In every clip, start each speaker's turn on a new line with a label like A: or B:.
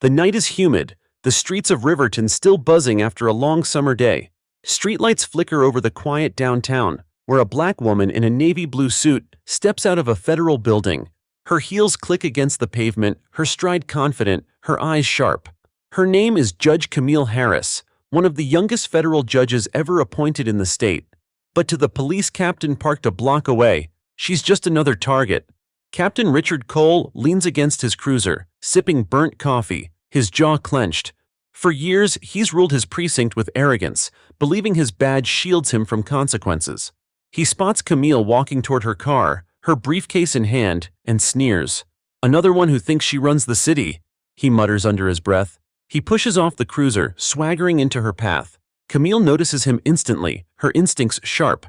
A: The night is humid, the streets of Riverton still buzzing after a long summer day. Streetlights flicker over the quiet downtown, where a black woman in a navy blue suit steps out of a federal building. Her heels click against the pavement, her stride confident, her eyes sharp. Her name is Judge Camille Harris, one of the youngest federal judges ever appointed in the state. But to the police captain parked a block away, she's just another target. Captain Richard Cole leans against his cruiser, sipping burnt coffee, his jaw clenched. For years, he's ruled his precinct with arrogance, believing his badge shields him from consequences. He spots Camille walking toward her car, her briefcase in hand, and sneers. "Another one who thinks she runs the city," he mutters under his breath. He pushes off the cruiser, swaggering into her path. Camille notices him instantly, her instincts sharp.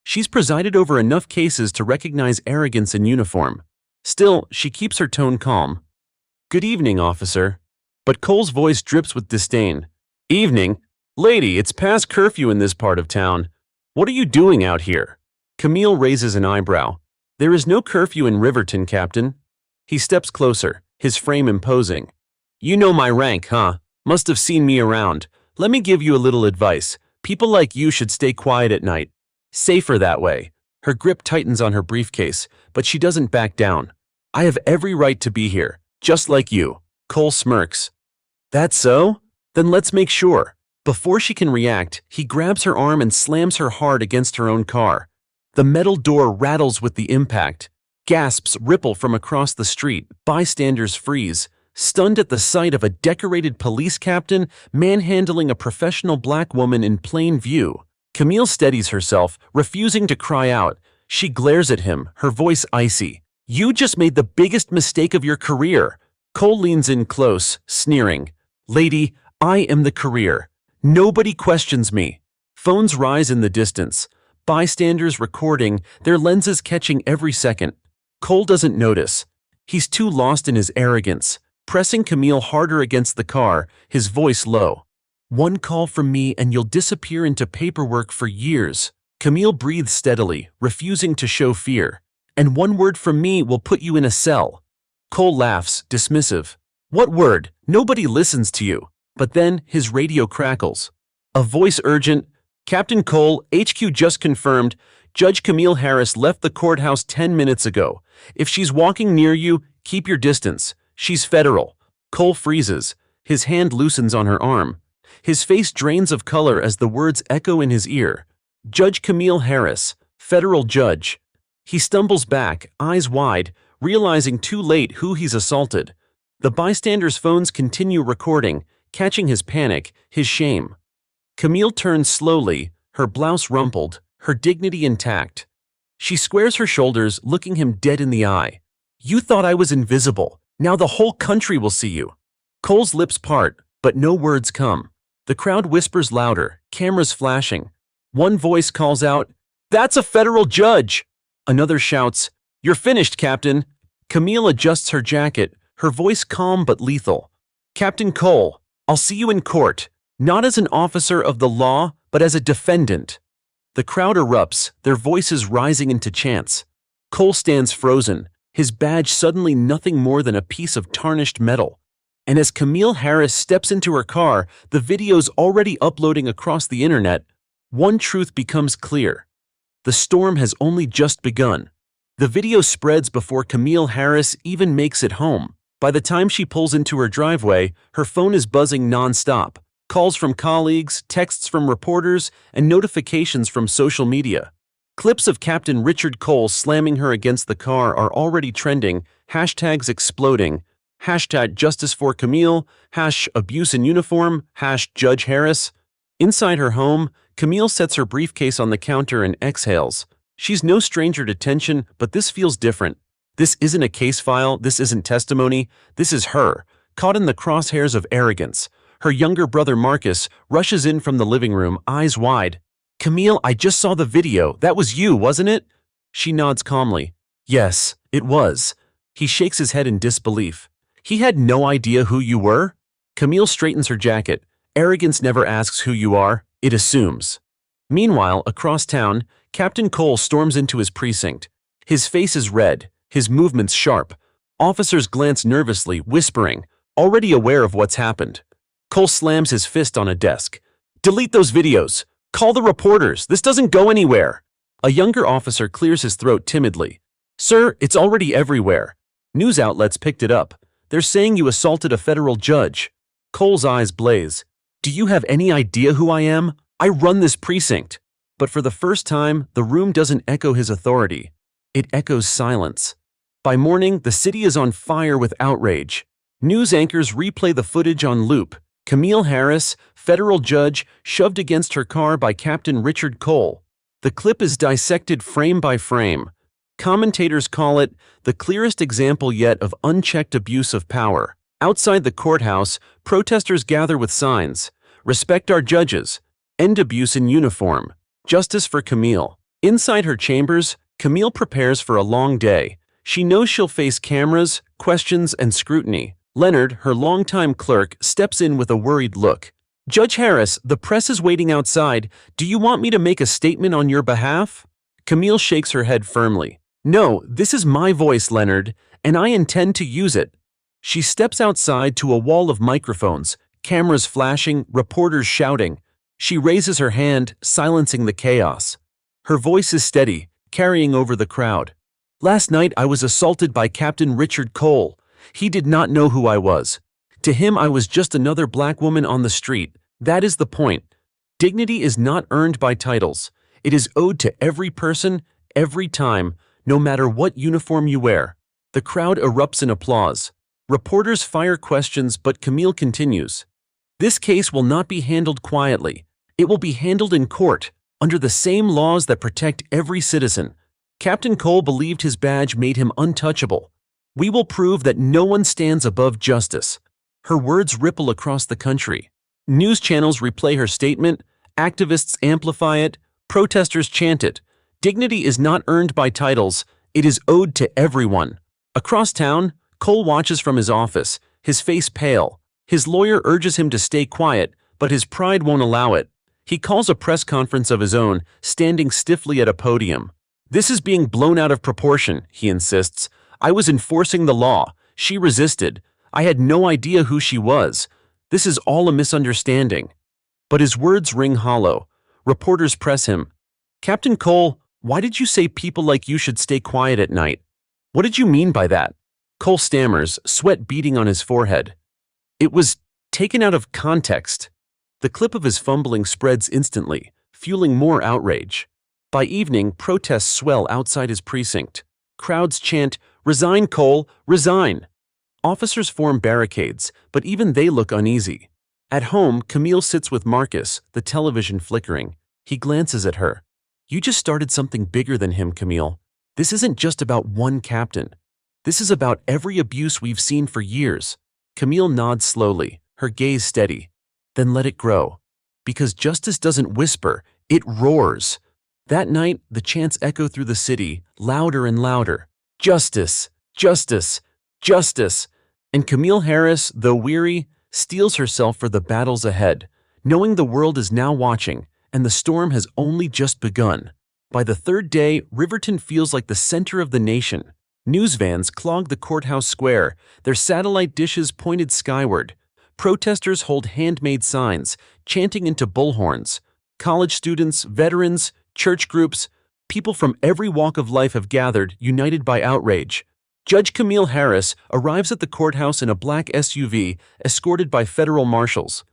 A: She's presided over enough cases to recognize arrogance in uniform. Still, she keeps her tone calm. "Good evening, officer." But Cole's voice drips with disdain. "Evening? Lady, it's past curfew in this part of town. What are you doing out here?" Camille raises an eyebrow. "There is no curfew in Riverton, Captain." He steps closer, his frame imposing. "You know my rank, huh? Must have seen me around. Let me give you a little advice. People like you should stay quiet at night. Safer that way." Her grip tightens on her briefcase, but she doesn't back down. "I have every right to be here, just like you." Cole smirks. "That's so? Then let's make sure." Before she can react, he grabs her arm and slams her hard against her own car. The metal door rattles with the impact. Gasps ripple from across the street. Bystanders freeze, stunned at the sight of a decorated police captain manhandling a professional black woman in plain view. Camille steadies herself, refusing to cry out. She glares at him, her voice icy. "You just made the biggest mistake of your career." Cole leans in close, sneering. "Lady, I am the career. Nobody questions me." Phones rise in the distance. Bystanders recording, their lenses catching every second. Cole doesn't notice. He's too lost in his arrogance, pressing Camille harder against the car, his voice low. "One call from me and you'll disappear into paperwork for years." Camille breathes steadily, refusing to show fear. "And one word from me will put you in a cell." Cole laughs, dismissive. "What word? Nobody listens to you." But then his radio crackles. A voice urgent, "Captain Cole, HQ just confirmed. Judge Camille Harris left the courthouse 10 minutes ago. If she's walking near you, keep your distance. She's federal." Cole freezes. His hand loosens on her arm. His face drains of color as the words echo in his ear. "Judge Camille Harris, federal judge." He stumbles back, eyes wide, realizing too late who he's assaulted. The bystanders' phones continue recording, catching his panic, his shame. Camille turns slowly, her blouse rumpled, her dignity intact. She squares her shoulders, looking him dead in the eye. "You thought I was invisible. Now the whole country will see you." Cole's lips part, but no words come. The crowd whispers louder, cameras flashing. One voice calls out, "That's a federal judge!" Another shouts, "You're finished, Captain." Camille adjusts her jacket, her voice calm but lethal. "Captain Cole, I'll see you in court, not as an officer of the law, but as a defendant." The crowd erupts, their voices rising into chants. Cole stands frozen, his badge suddenly nothing more than a piece of tarnished metal. And as Camille Harris steps into her car, the video's already uploading across the internet, one truth becomes clear. The storm has only just begun. The video spreads before Camille Harris even makes it home. By the time she pulls into her driveway, her phone is buzzing nonstop. Calls from colleagues, texts from reporters, and notifications from social media. Clips of Captain Richard Cole slamming her against the car are already trending, hashtags exploding. Hashtag Justice for Camille, #Abuse in Uniform, #Judge Harris. Inside her home, Camille sets her briefcase on the counter and exhales. She's no stranger to tension, but this feels different. This isn't a case file, this isn't testimony, this is her, caught in the crosshairs of arrogance. Her younger brother Marcus rushes in from the living room, eyes wide. "Camille, I just saw the video. That was you, wasn't it?" She nods calmly. "Yes, it was." He shakes his head in disbelief. "He had no idea who you were?" Camille straightens her jacket. Arrogance never asks who you are, it assumes. Meanwhile, across town, Captain Cole storms into his precinct. His face is red, his movements sharp. Officers glance nervously, whispering, already aware of what's happened. Cole slams his fist on a desk. Delete those videos. Call the reporters. This doesn't go anywhere. A younger officer clears his throat timidly. Sir, it's already everywhere. News outlets picked it up. They're saying you assaulted a federal judge. Cole's eyes blaze. Do you have any idea who I am? I run this precinct. But for the first time, the room doesn't echo his authority. It echoes silence. By morning, the city is on fire with outrage. News anchors replay the footage on loop. Camille Harris, federal judge, shoved against her car by Captain Richard Cole. The clip is dissected frame by frame. Commentators call it the clearest example yet of unchecked abuse of power. Outside the courthouse, protesters gather with signs. Respect our judges. End abuse in uniform. Justice for Camille. Inside her chambers, Camille prepares for a long day. She knows she'll face cameras, questions, and scrutiny. Leonard, her longtime clerk, steps in with a worried look. Judge Harris, the press is waiting outside. Do you want me to make a statement on your behalf? Camille shakes her head firmly. No, this is my voice, Leonard, and I intend to use it. She steps outside to a wall of microphones, cameras flashing, reporters shouting. She raises her hand, silencing the chaos. Her voice is steady, carrying over the crowd. Last night I was assaulted by Captain Richard Cole. He did not know who I was. To him I was just another black woman on the street. That is the point. Dignity is not earned by titles. It is owed to every person, every time, no matter what uniform you wear. The crowd erupts in applause. Reporters fire questions, but Camille continues. This case will not be handled quietly. It will be handled in court, under the same laws that protect every citizen. Captain Cole believed his badge made him untouchable. We will prove that no one stands above justice. Her words ripple across the country. News channels replay her statement, activists amplify it, protesters chant it. Dignity is not earned by titles, it is owed to everyone. Across town, Cole watches from his office, his face pale. His lawyer urges him to stay quiet, but his pride won't allow it. He calls a press conference of his own, standing stiffly at a podium. This is being blown out of proportion, he insists. I was enforcing the law. She resisted. I had no idea who she was. This is all a misunderstanding. But his words ring hollow. Reporters press him. Captain Cole, why did you say people like you should stay quiet at night? What did you mean by that? Cole stammers, sweat beading on his forehead. It was taken out of context. The clip of his fumbling spreads instantly, fueling more outrage. By evening, protests swell outside his precinct. Crowds chant, "Resign, Cole, resign!" Officers form barricades, but even they look uneasy. At home, Camille sits with Marcus, the television flickering. He glances at her. You just started something bigger than him, Camille. This isn't just about one captain. This is about every abuse we've seen for years. Camille nods slowly, her gaze steady. Then let it grow. Because justice doesn't whisper, it roars. That night, the chants echo through the city, louder and louder. Justice! Justice! Justice! And Camille Harris, though weary, steels herself for the battles ahead, knowing the world is now watching, and the storm has only just begun. By the third day, Riverton feels like the center of the nation. News vans clog the courthouse square, their satellite dishes pointed skyward. Protesters hold handmade signs, chanting into bullhorns. College students, veterans, church groups, people from every walk of life have gathered, united by outrage. Judge Camille Harris arrives at the courthouse in a black SUV, escorted by federal marshals.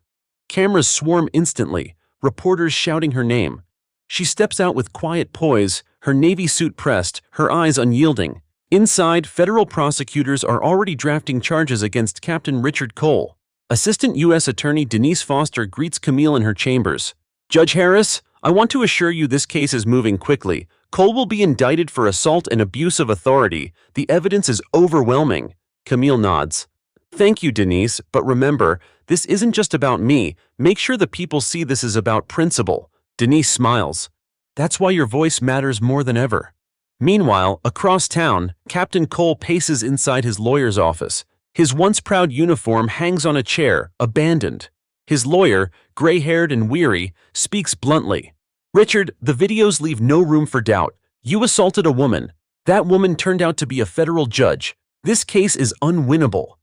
A: Cameras swarm instantly, reporters shouting her name. She steps out with quiet poise, her navy suit pressed, her eyes unyielding. Inside, federal prosecutors are already drafting charges against Captain Richard Cole. Assistant U.S. Attorney Denise Foster greets Camille in her chambers. Judge Harris, I want to assure you this case is moving quickly. Cole will be indicted for assault and abuse of authority. The evidence is overwhelming. Camille nods. Thank you, Denise, but remember, this isn't just about me. Make sure the people see this is about principle. Denise smiles. That's why your voice matters more than ever. Meanwhile, across town, Captain Cole paces inside his lawyer's office. His once proud uniform hangs on a chair, abandoned. His lawyer, gray-haired and weary, speaks bluntly. Richard, the videos leave no room for doubt. You assaulted a woman. That woman turned out to be a federal judge. This case is unwinnable.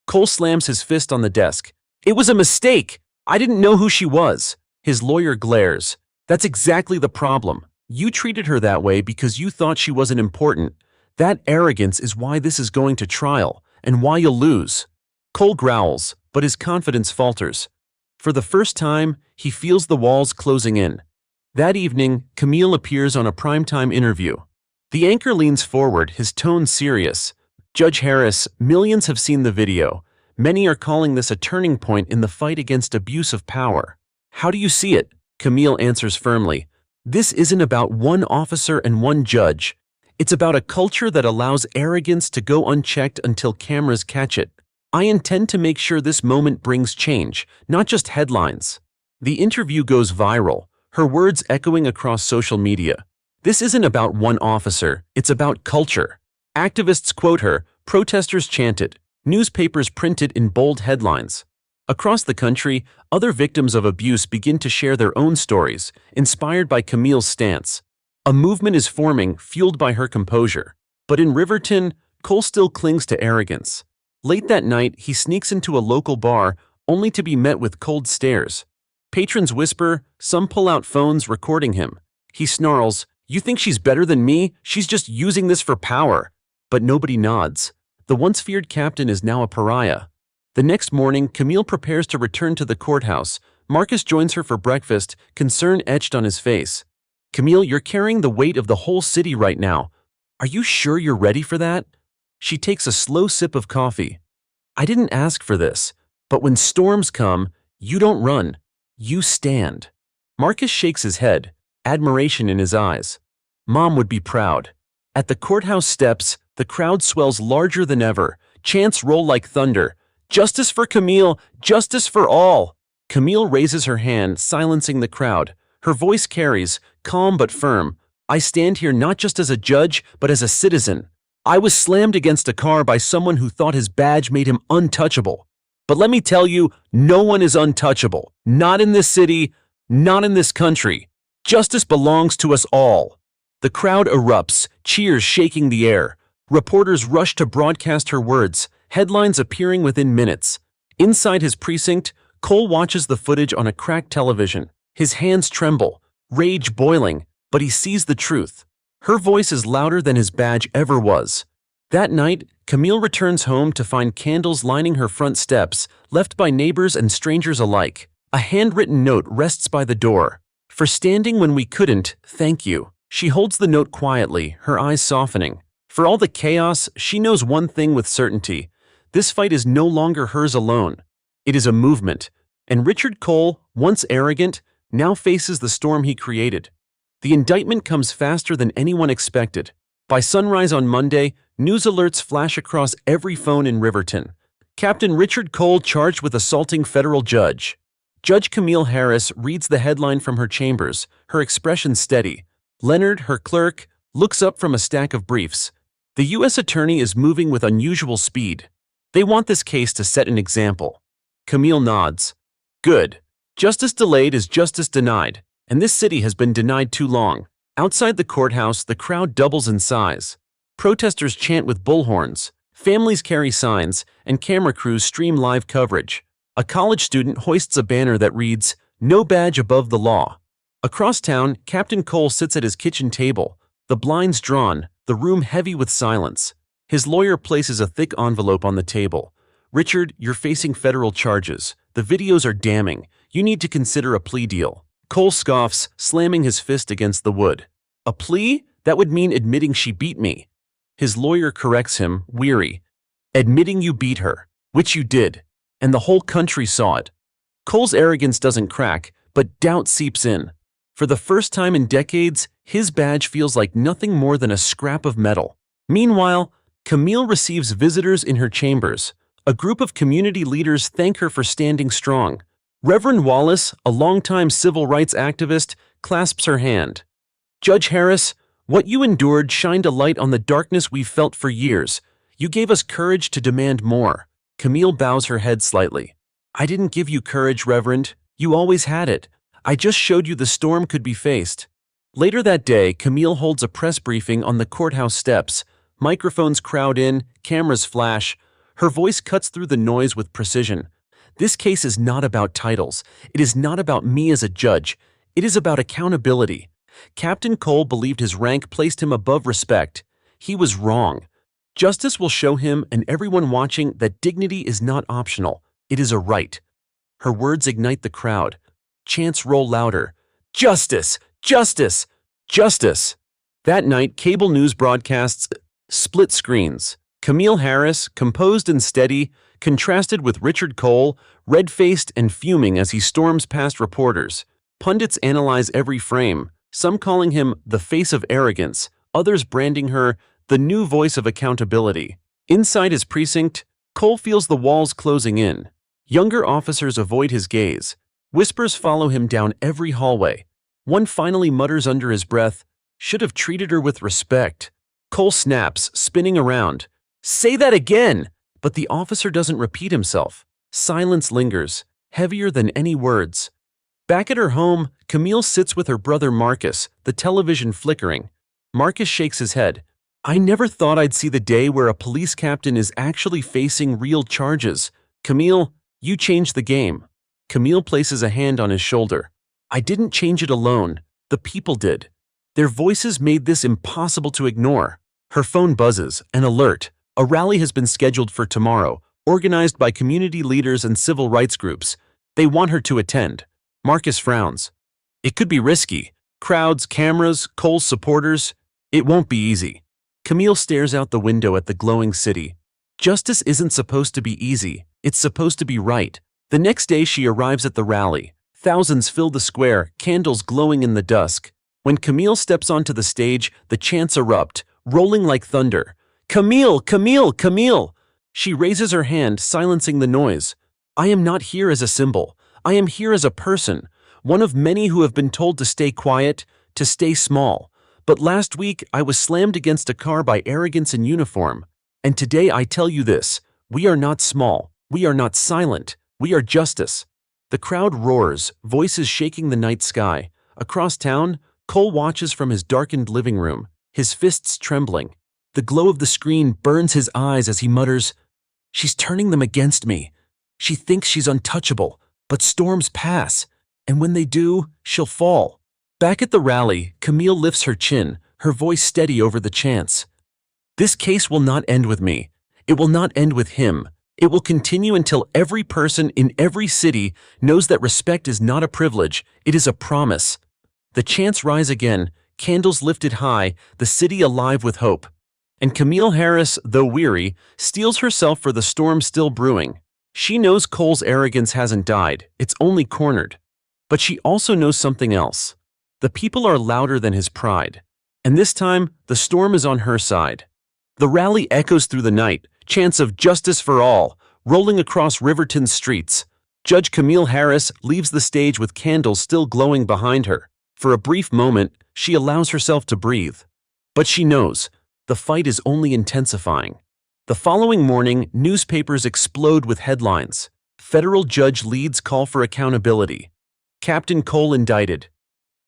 A: Cole slams his fist on the desk. It was a mistake. I didn't know who she was. His lawyer glares. That's exactly the problem. You treated her that way because you thought she wasn't important. That arrogance is why this is going to trial, and why you'll lose. Cole growls, but his confidence falters. For the first time, he feels the walls closing in. That evening, Camille appears on a primetime interview. The anchor leans forward, his tone serious. Judge Harris, millions have seen the video. Many are calling this a turning point in the fight against abuse of power. How do you see it? Camille answers firmly. This isn't about one officer and one judge. It's about a culture that allows arrogance to go unchecked until cameras catch it. I intend to make sure this moment brings change, not just headlines. The interview goes viral, her words echoing across social media. This isn't about one officer, it's about culture. Activists quote her, protesters chant it, newspapers print it in bold headlines. Across the country, other victims of abuse begin to share their own stories, inspired by Camille's stance. A movement is forming, fueled by her composure. But in Riverton, Cole still clings to arrogance. Late that night, he sneaks into a local bar, only to be met with cold stares. Patrons whisper, some pull out phones recording him. He snarls, "You think she's better than me? She's just using this for power." But nobody nods. The once feared captain is now a pariah. The next morning, Camille prepares to return to the courthouse. Marcus joins her for breakfast, concern etched on his face. "Camille, you're carrying the weight of the whole city right now. Are you sure you're ready for that?" She takes a slow sip of coffee. "I didn't ask for this, but when storms come, you don't run, you stand." Marcus shakes his head, admiration in his eyes. Mom would be proud. At the courthouse steps, the crowd swells larger than ever. Chants roll like thunder. "Justice for Camille! Justice for all!" Camille raises her hand, silencing the crowd. Her voice carries, calm but firm. "I stand here not just as a judge, but as a citizen. I was slammed against a car by someone who thought his badge made him untouchable. But let me tell you, no one is untouchable. Not in this city, not in this country. Justice belongs to us all." The crowd erupts, cheers shaking the air. Reporters rush to broadcast her words, headlines appearing within minutes. Inside his precinct, Cole watches the footage on a cracked television. His hands tremble, rage boiling, but he sees the truth. Her voice is louder than his badge ever was. That night, Camille returns home to find candles lining her front steps, left by neighbors and strangers alike. A handwritten note rests by the door. "For standing when we couldn't, thank you." She holds the note quietly, her eyes softening. For all the chaos, she knows one thing with certainty. This fight is no longer hers alone. It is a movement. And Richard Cole, once arrogant, now faces the storm he created. The indictment comes faster than anyone expected. By sunrise on Monday, news alerts flash across every phone in Riverton. Captain Richard Cole charged with assaulting federal judge. Judge Camille Harris reads the headline from her chambers, her expression steady. Leonard, her clerk, looks up from a stack of briefs. The U.S. attorney is moving with unusual speed. They want this case to set an example. Camille nods. Good. Justice delayed is justice denied, and this city has been denied too long. Outside the courthouse, the crowd doubles in size. Protesters chant with bullhorns, families carry signs, and camera crews stream live coverage. A college student hoists a banner that reads, "No badge above the law." Across town, Captain Cole sits at his kitchen table, the blinds drawn, the room heavy with silence. His lawyer places a thick envelope on the table. "Richard, you're facing federal charges. The videos are damning. You need to consider a plea deal." Cole scoffs, slamming his fist against the wood. "A plea? That would mean admitting she beat me." His lawyer corrects him, weary. "Admitting you beat her, which you did, and the whole country saw it." Cole's arrogance doesn't crack, but doubt seeps in. For the first time in decades, his badge feels like nothing more than a scrap of metal. Meanwhile, Camille receives visitors in her chambers. A group of community leaders thank her for standing strong. Reverend Wallace, a longtime civil rights activist, clasps her hand. "Judge Harris, what you endured shined a light on the darkness we've felt for years. You gave us courage to demand more." Camille bows her head slightly. "I didn't give you courage, Reverend. You always had it. I just showed you the storm could be faced." Later that day, Camille holds a press briefing on the courthouse steps. Microphones crowd in, cameras flash. Her voice cuts through the noise with precision. This case is not about titles. It is not about me as a judge. It is about accountability. Captain Cole believed his rank placed him above respect. He was wrong. Justice will show him and everyone watching that dignity is not optional. It is a right. Her words ignite the crowd. Chants roll louder. Justice! Justice! Justice! That night, cable news broadcasts split screens. Camille Harris, composed and steady, contrasted with Richard Cole, red-faced and fuming as he storms past reporters. Pundits analyze every frame, some calling him the face of arrogance, others branding her the new voice of accountability. Inside his precinct, Cole feels the walls closing in. Younger officers avoid his gaze. Whispers follow him down every hallway. One finally mutters under his breath, "Should have treated her with respect." Cole snaps, spinning around. "Say that again!" But the officer doesn't repeat himself. Silence lingers, heavier than any words. Back at her home, Camille sits with her brother Marcus, the television flickering. Marcus shakes his head. "I never thought I'd see the day where a police captain is actually facing real charges. Camille, you changed the game." Camille places a hand on his shoulder. "I didn't change it alone. The people did. Their voices made this impossible to ignore." Her phone buzzes, an alert. A rally has been scheduled for tomorrow, organized by community leaders and civil rights groups. They want her to attend. Marcus frowns. It could be risky. Crowds, cameras, Cole's supporters. It won't be easy. Camille stares out the window at the glowing city. Justice isn't supposed to be easy. It's supposed to be right. The next day she arrives at the rally. Thousands fill the square, candles glowing in the dusk. When Camille steps onto the stage, the chants erupt, rolling like thunder. "Camille! Camille! Camille!" She raises her hand, silencing the noise. "I am not here as a symbol. I am here as a person, one of many who have been told to stay quiet, to stay small. But last week, I was slammed against a car by arrogance in uniform. And today I tell you this, we are not small, we are not silent, we are justice." The crowd roars, voices shaking the night sky. Across town, Cole watches from his darkened living room, his fists trembling. The glow of the screen burns his eyes as he mutters, "She's turning them against me. She thinks she's untouchable, but storms pass, and when they do, she'll fall." Back at the rally, Camille lifts her chin, her voice steady over the chants. "This case will not end with me. It will not end with him. It will continue until every person in every city knows that respect is not a privilege, it is a promise." The chants rise again, candles lifted high, the city alive with hope. And Camille Harris, though weary, steels herself for the storm still brewing. She knows Cole's arrogance hasn't died, it's only cornered. But she also knows something else. The people are louder than his pride. And this time, the storm is on her side. The rally echoes through the night, chants of justice for all, rolling across Riverton's streets. Judge Camille Harris leaves the stage with candles still glowing behind her. For a brief moment, she allows herself to breathe. But she knows, the fight is only intensifying. The following morning, newspapers explode with headlines. Federal judge leads call for accountability. Captain Cole indicted.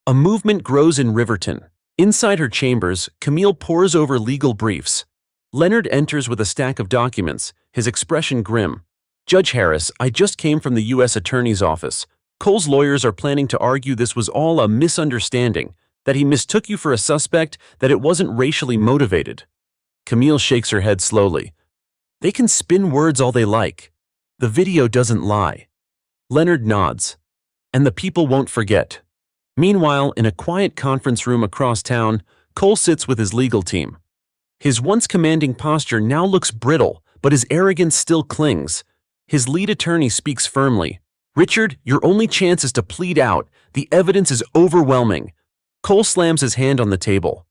A: A movement grows in Riverton. Inside her chambers, Camille pores over legal briefs. Leonard enters with a stack of documents, his expression grim. "Judge Harris, I just came from the U.S. Attorney's Office. Cole's lawyers are planning to argue this was all a misunderstanding, that he mistook you for a suspect, that it wasn't racially motivated." Camille shakes her head slowly. "They can spin words all they like. The video doesn't lie." Leonard nods. "And the people won't forget." Meanwhile, in a quiet conference room across town, Cole sits with his legal team. His once commanding posture now looks brittle, but his arrogance still clings. His lead attorney speaks firmly. "Richard, your only chance is to plead out. The evidence is overwhelming." Cole slams his hand on the table.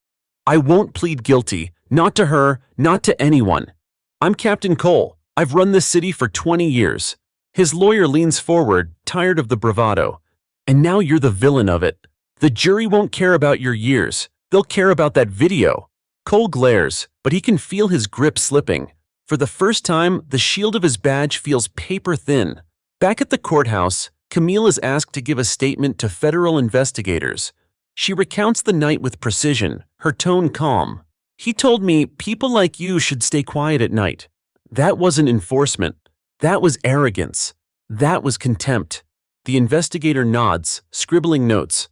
A: "I won't plead guilty, not to her, not to anyone. I'm Captain Cole. I've run this city for 20 years. His lawyer leans forward, tired of the bravado. "And now you're the villain of it. The jury won't care about your years. They'll care about that video." Cole glares, but he can feel his grip slipping. For the first time, the shield of his badge feels paper thin. Back at the courthouse, Camille is asked to give a statement to federal investigators. She recounts the night with precision, her tone calm. "He told me people like you should stay quiet at night. That wasn't enforcement. That was arrogance. That was contempt. The investigator nods, scribbling notes.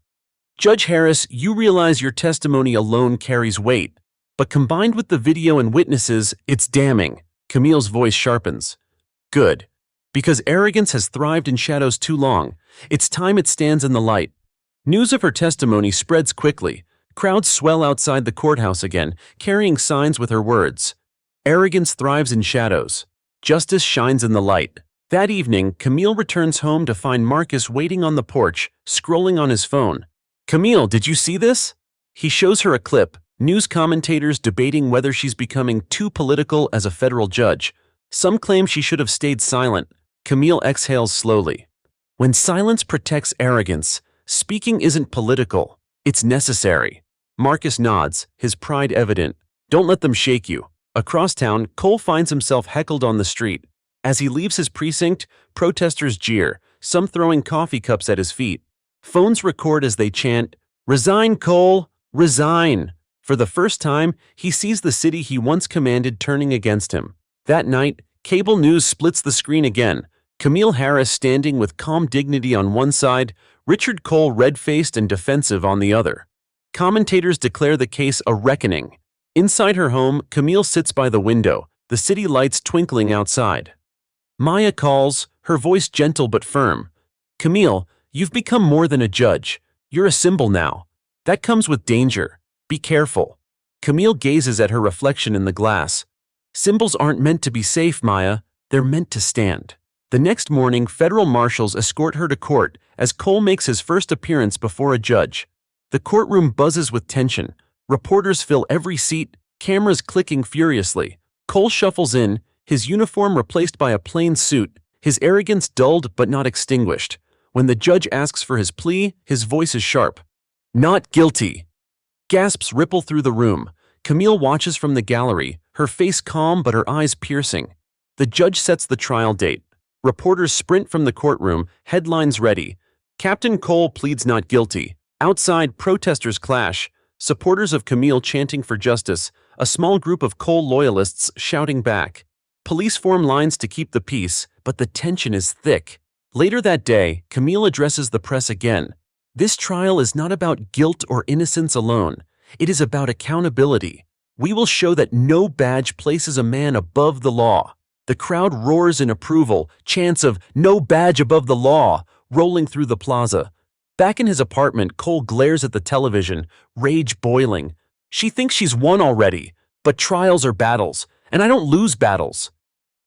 A: Judge Harris, you realize your testimony alone carries weight, but combined with the video and witnesses, it's damning. Camille's voice sharpens. Good. Because arrogance has thrived in shadows too long, it's time it stands in the light. News of her testimony spreads quickly. Crowds swell outside the courthouse again, carrying signs with her words. Arrogance thrives in shadows. Justice shines in the light. That evening, Camille returns home to find Marcus waiting on the porch, scrolling on his phone. Camille, did you see this? He shows her a clip, news commentators debating whether she's becoming too political as a federal judge. Some claim she should have stayed silent. Camille exhales slowly. When silence protects arrogance, speaking isn't political, it's necessary. Marcus nods, his pride evident. Don't let them shake you. Across town, Cole finds himself heckled on the street. As he leaves his precinct, protesters jeer, some throwing coffee cups at his feet. Phones record as they chant, "Resign, Cole! Resign!" For the first time, he sees the city he once commanded turning against him. That night, cable news splits the screen again. Camille Harris standing with calm dignity on one side, Richard Cole red-faced and defensive on the other. Commentators declare the case a reckoning. Inside her home, Camille sits by the window, the city lights twinkling outside. Maya calls, her voice gentle but firm. Camille, you've become more than a judge. You're a symbol now. That comes with danger. Be careful. Camille gazes at her reflection in the glass. Symbols aren't meant to be safe, Maya. They're meant to stand. The next morning, federal marshals escort her to court as Cole makes his first appearance before a judge. The courtroom buzzes with tension. Reporters fill every seat, cameras clicking furiously. Cole shuffles in, his uniform replaced by a plain suit, his arrogance dulled but not extinguished. When the judge asks for his plea, his voice is sharp. Not guilty. Gasps ripple through the room. Camille watches from the gallery, her face calm but her eyes piercing. The judge sets the trial date. Reporters sprint from the courtroom, headlines ready. Captain Cole pleads not guilty. Outside, protesters clash. Supporters of Camille chanting for justice, a small group of Cole loyalists shouting back. Police form lines to keep the peace, but the tension is thick. Later that day, Camille addresses the press again. This trial is not about guilt or innocence alone. It is about accountability. We will show that no badge places a man above the law. The crowd roars in approval, chants of "No badge above the law" rolling through the plaza. Back in his apartment, Cole glares at the television, rage boiling. She thinks she's won already, but trials are battles, and I don't lose battles.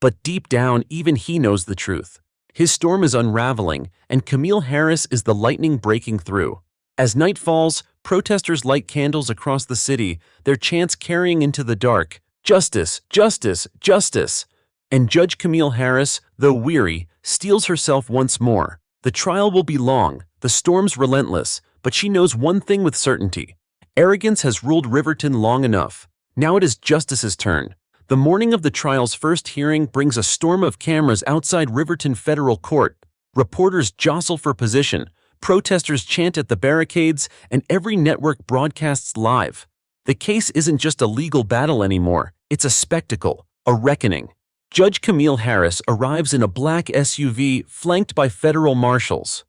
A: But deep down, even he knows the truth. His storm is unraveling, and Camille Harris is the lightning breaking through. As night falls, protesters light candles across the city, their chants carrying into the dark, "Justice! Justice! Justice!" And Judge Camille Harris, though weary, steels herself once more. The trial will be long, the storms relentless, but she knows one thing with certainty. Arrogance has ruled Riverton long enough. Now it is justice's turn. The morning of the trial's first hearing brings a storm of cameras outside Riverton Federal Court. Reporters jostle for position, protesters chant at the barricades, and every network broadcasts live. The case isn't just a legal battle anymore, it's a spectacle, a reckoning. Judge Camille Harris arrives in a black SUV flanked by federal marshals.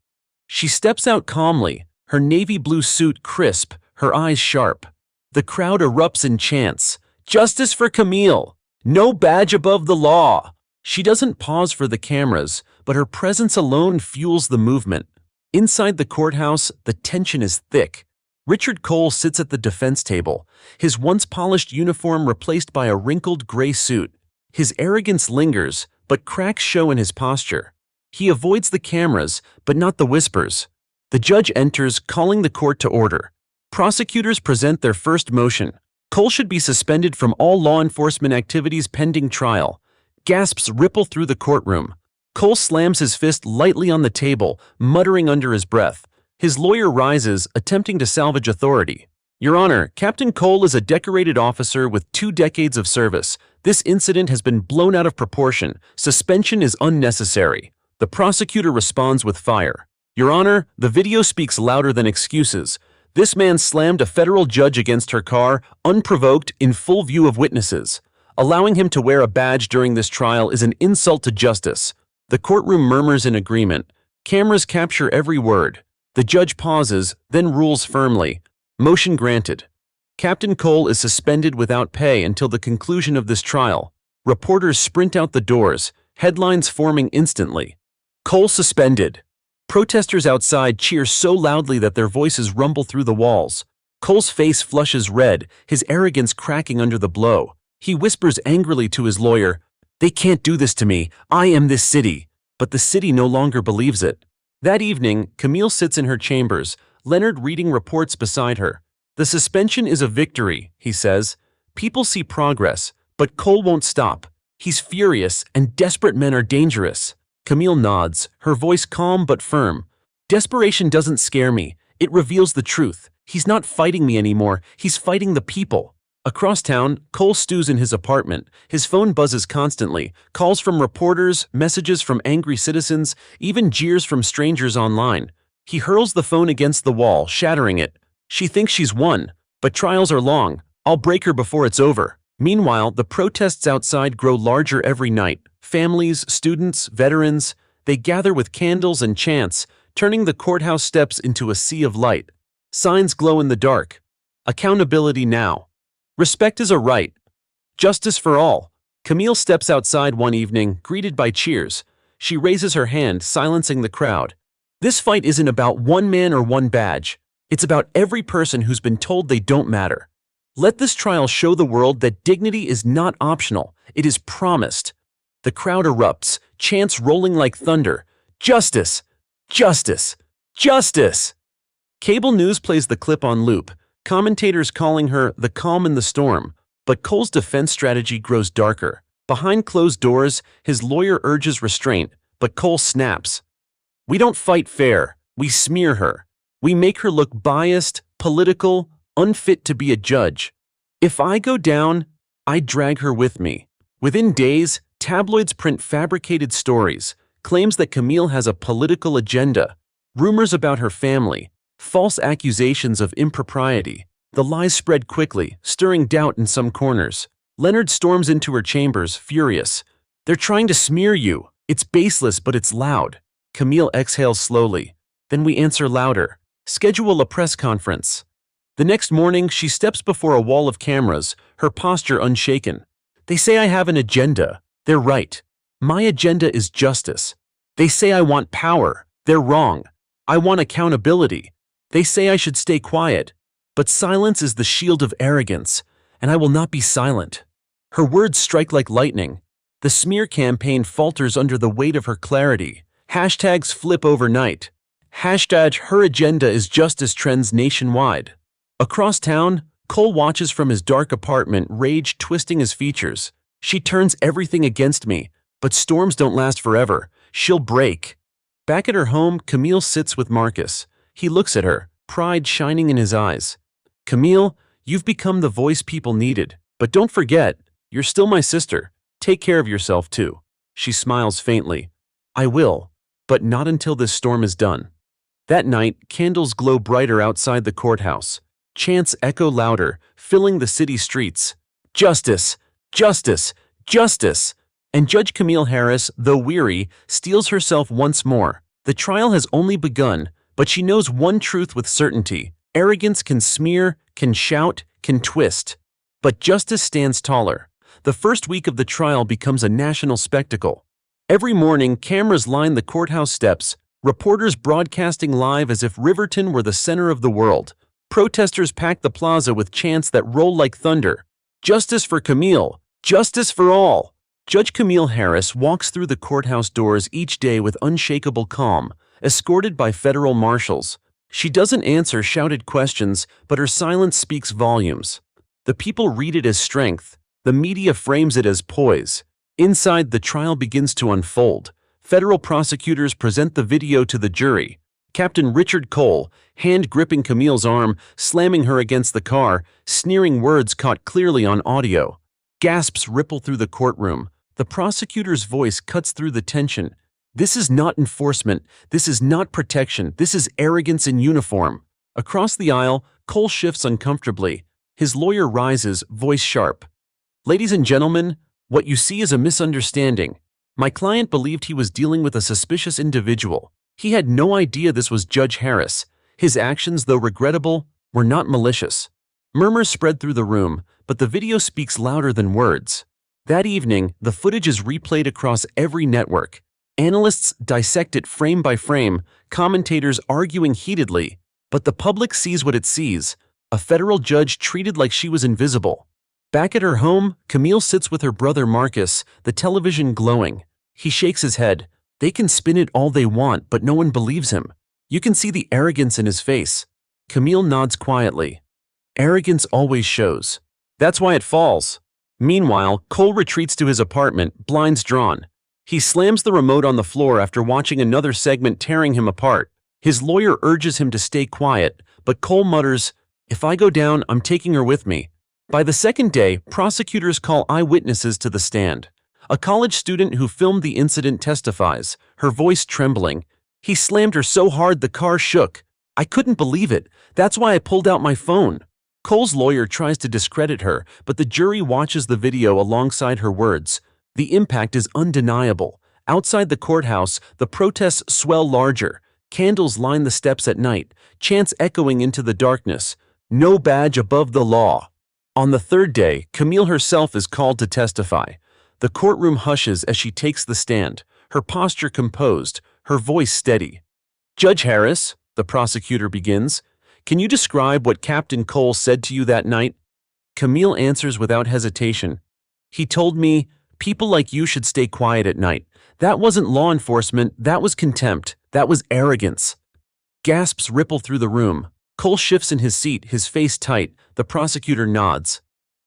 A: She steps out calmly, her navy blue suit crisp, her eyes sharp. The crowd erupts in chants. Justice for Camille! No badge above the law! She doesn't pause for the cameras, but her presence alone fuels the movement. Inside the courthouse, the tension is thick. Richard Cole sits at the defense table, his once polished uniform replaced by a wrinkled gray suit. His arrogance lingers, but cracks show in his posture. He avoids the cameras, but not the whispers. The judge enters, calling the court to order. Prosecutors present their first motion. Cole should be suspended from all law enforcement activities pending trial. Gasps ripple through the courtroom. Cole slams his fist lightly on the table, muttering under his breath. His lawyer rises, attempting to salvage authority. Your Honor, Captain Cole is a decorated officer with 2 decades of service. This incident has been blown out of proportion. Suspension is unnecessary. The prosecutor responds with fire. Your Honor, the video speaks louder than excuses. This man slammed a federal judge against her car, unprovoked, in full view of witnesses. Allowing him to wear a badge during this trial is an insult to justice. The courtroom murmurs in agreement. Cameras capture every word. The judge pauses, then rules firmly. Motion granted. Captain Cole is suspended without pay until the conclusion of this trial. Reporters sprint out the doors, headlines forming instantly. Cole suspended. Protesters outside cheer so loudly that their voices rumble through the walls. Cole's face flushes red, his arrogance cracking under the blow. He whispers angrily to his lawyer, "They can't do this to me. I am this city." But the city no longer believes it. That evening, Camille sits in her chambers, Leonard reading reports beside her. "The suspension is a victory," he says. "People see progress, but Cole won't stop. He's furious, and desperate men are dangerous." Camille nods, her voice calm but firm. "Desperation doesn't scare me. It reveals the truth. He's not fighting me anymore. He's fighting the people." Across town, Cole stews in his apartment. His phone buzzes constantly. Calls from reporters, messages from angry citizens, even jeers from strangers online. He hurls the phone against the wall, shattering it. She thinks she's won, but trials are long. "I'll break her before it's over." Meanwhile, the protests outside grow larger every night. Families, students, veterans, they gather with candles and chants, turning the courthouse steps into a sea of light. Signs glow in the dark. Accountability now. Respect is a right. Justice for all. Camille steps outside one evening, greeted by cheers. She raises her hand, silencing the crowd. This fight isn't about one man or one badge. It's about every person who's been told they don't matter. Let this trial show the world that dignity is not optional, it is promised. The crowd erupts, chants rolling like thunder. "Justice! Justice! Justice!" Cable news plays the clip on loop, commentators calling her the calm in the storm. But Cole's defense strategy grows darker. Behind closed doors, his lawyer urges restraint, but Cole snaps. "We don't fight fair, we smear her. We make her look biased, political, unfit to be a judge. If I go down, I drag her with me." Within days, tabloids print fabricated stories, claims that Camille has a political agenda, rumors about her family, false accusations of impropriety. The lies spread quickly, stirring doubt in some corners. Leonard storms into her chambers, furious. "They're trying to smear you. It's baseless, but it's loud." Camille exhales slowly. "Then we answer louder. Schedule a press conference." The next morning, she steps before a wall of cameras, her posture unshaken. "They say I have an agenda. They're right. My agenda is justice. They say I want power. They're wrong. I want accountability. They say I should stay quiet. But silence is the shield of arrogance, and I will not be silent." Her words strike like lightning. The smear campaign falters under the weight of her clarity. Hashtags flip overnight. Hashtag her agenda is justice trends nationwide. Across town, Cole watches from his dark apartment, rage twisting his features. "She turns everything against me, but storms don't last forever. She'll break." Back at her home, Camille sits with Marcus. He looks at her, pride shining in his eyes. "Camille, you've become the voice people needed, but don't forget, you're still my sister. Take care of yourself too." She smiles faintly. "I will, but not until this storm is done." That night, candles glow brighter outside the courthouse. Chants echo louder, filling the city streets. "Justice! Justice! Justice!" And Judge Camille Harris, though weary, steels herself once more. The trial has only begun, but she knows one truth with certainty. Arrogance can smear, can shout, can twist. But justice stands taller. The first week of the trial becomes a national spectacle. Every morning, cameras line the courthouse steps, reporters broadcasting live as if Riverton were the center of the world. Protesters pack the plaza with chants that roll like thunder. "Justice for Camille! Justice for all!" Judge Camille Harris walks through the courthouse doors each day with unshakable calm, escorted by federal marshals. She doesn't answer shouted questions, but her silence speaks volumes. The people read it as strength. The media frames it as poise. Inside, the trial begins to unfold. Federal prosecutors present the video to the jury. Captain Richard Cole, hand gripping Camille's arm, slamming her against the car, sneering words caught clearly on audio. Gasps ripple through the courtroom. The prosecutor's voice cuts through the tension. "This is not enforcement. This is not protection. This is arrogance in uniform." Across the aisle, Cole shifts uncomfortably. His lawyer rises, voice sharp. Ladies and gentlemen, what you see is a misunderstanding. My client believed he was dealing with a suspicious individual. He had no idea this was Judge Harris. His actions, though regrettable, were not malicious. Murmurs spread through the room, but the video speaks louder than words. That evening, the footage is replayed across every network. Analysts dissect it frame by frame, commentators arguing heatedly, but the public sees what it sees: a federal judge treated like she was invisible. Back at her home, Camille sits with her brother Marcus, the television glowing. He shakes his head. They can spin it all they want, but no one believes him. You can see the arrogance in his face. Camille nods quietly. Arrogance always shows. That's why it falls. Meanwhile, Cole retreats to his apartment, blinds drawn. He slams the remote on the floor after watching another segment tearing him apart. His lawyer urges him to stay quiet, but Cole mutters, "If I go down, I'm taking her with me." By the second day, prosecutors call eyewitnesses to the stand. A college student who filmed the incident testifies, her voice trembling. "He slammed her so hard the car shook. I couldn't believe it. That's why I pulled out my phone." Cole's lawyer tries to discredit her, but the jury watches the video alongside her words. The impact is undeniable. Outside the courthouse, the protests swell larger. Candles line the steps at night, chants echoing into the darkness. No badge above the law. On the third day, Camille herself is called to testify. The courtroom hushes as she takes the stand, her posture composed, her voice steady. "Judge Harris," the prosecutor begins, "can you describe what Captain Cole said to you that night?" Camille answers without hesitation. "He told me, 'People like you should stay quiet at night.' That wasn't law enforcement, that was contempt, that was arrogance." Gasps ripple through the room. Cole shifts in his seat, his face tight. The prosecutor nods.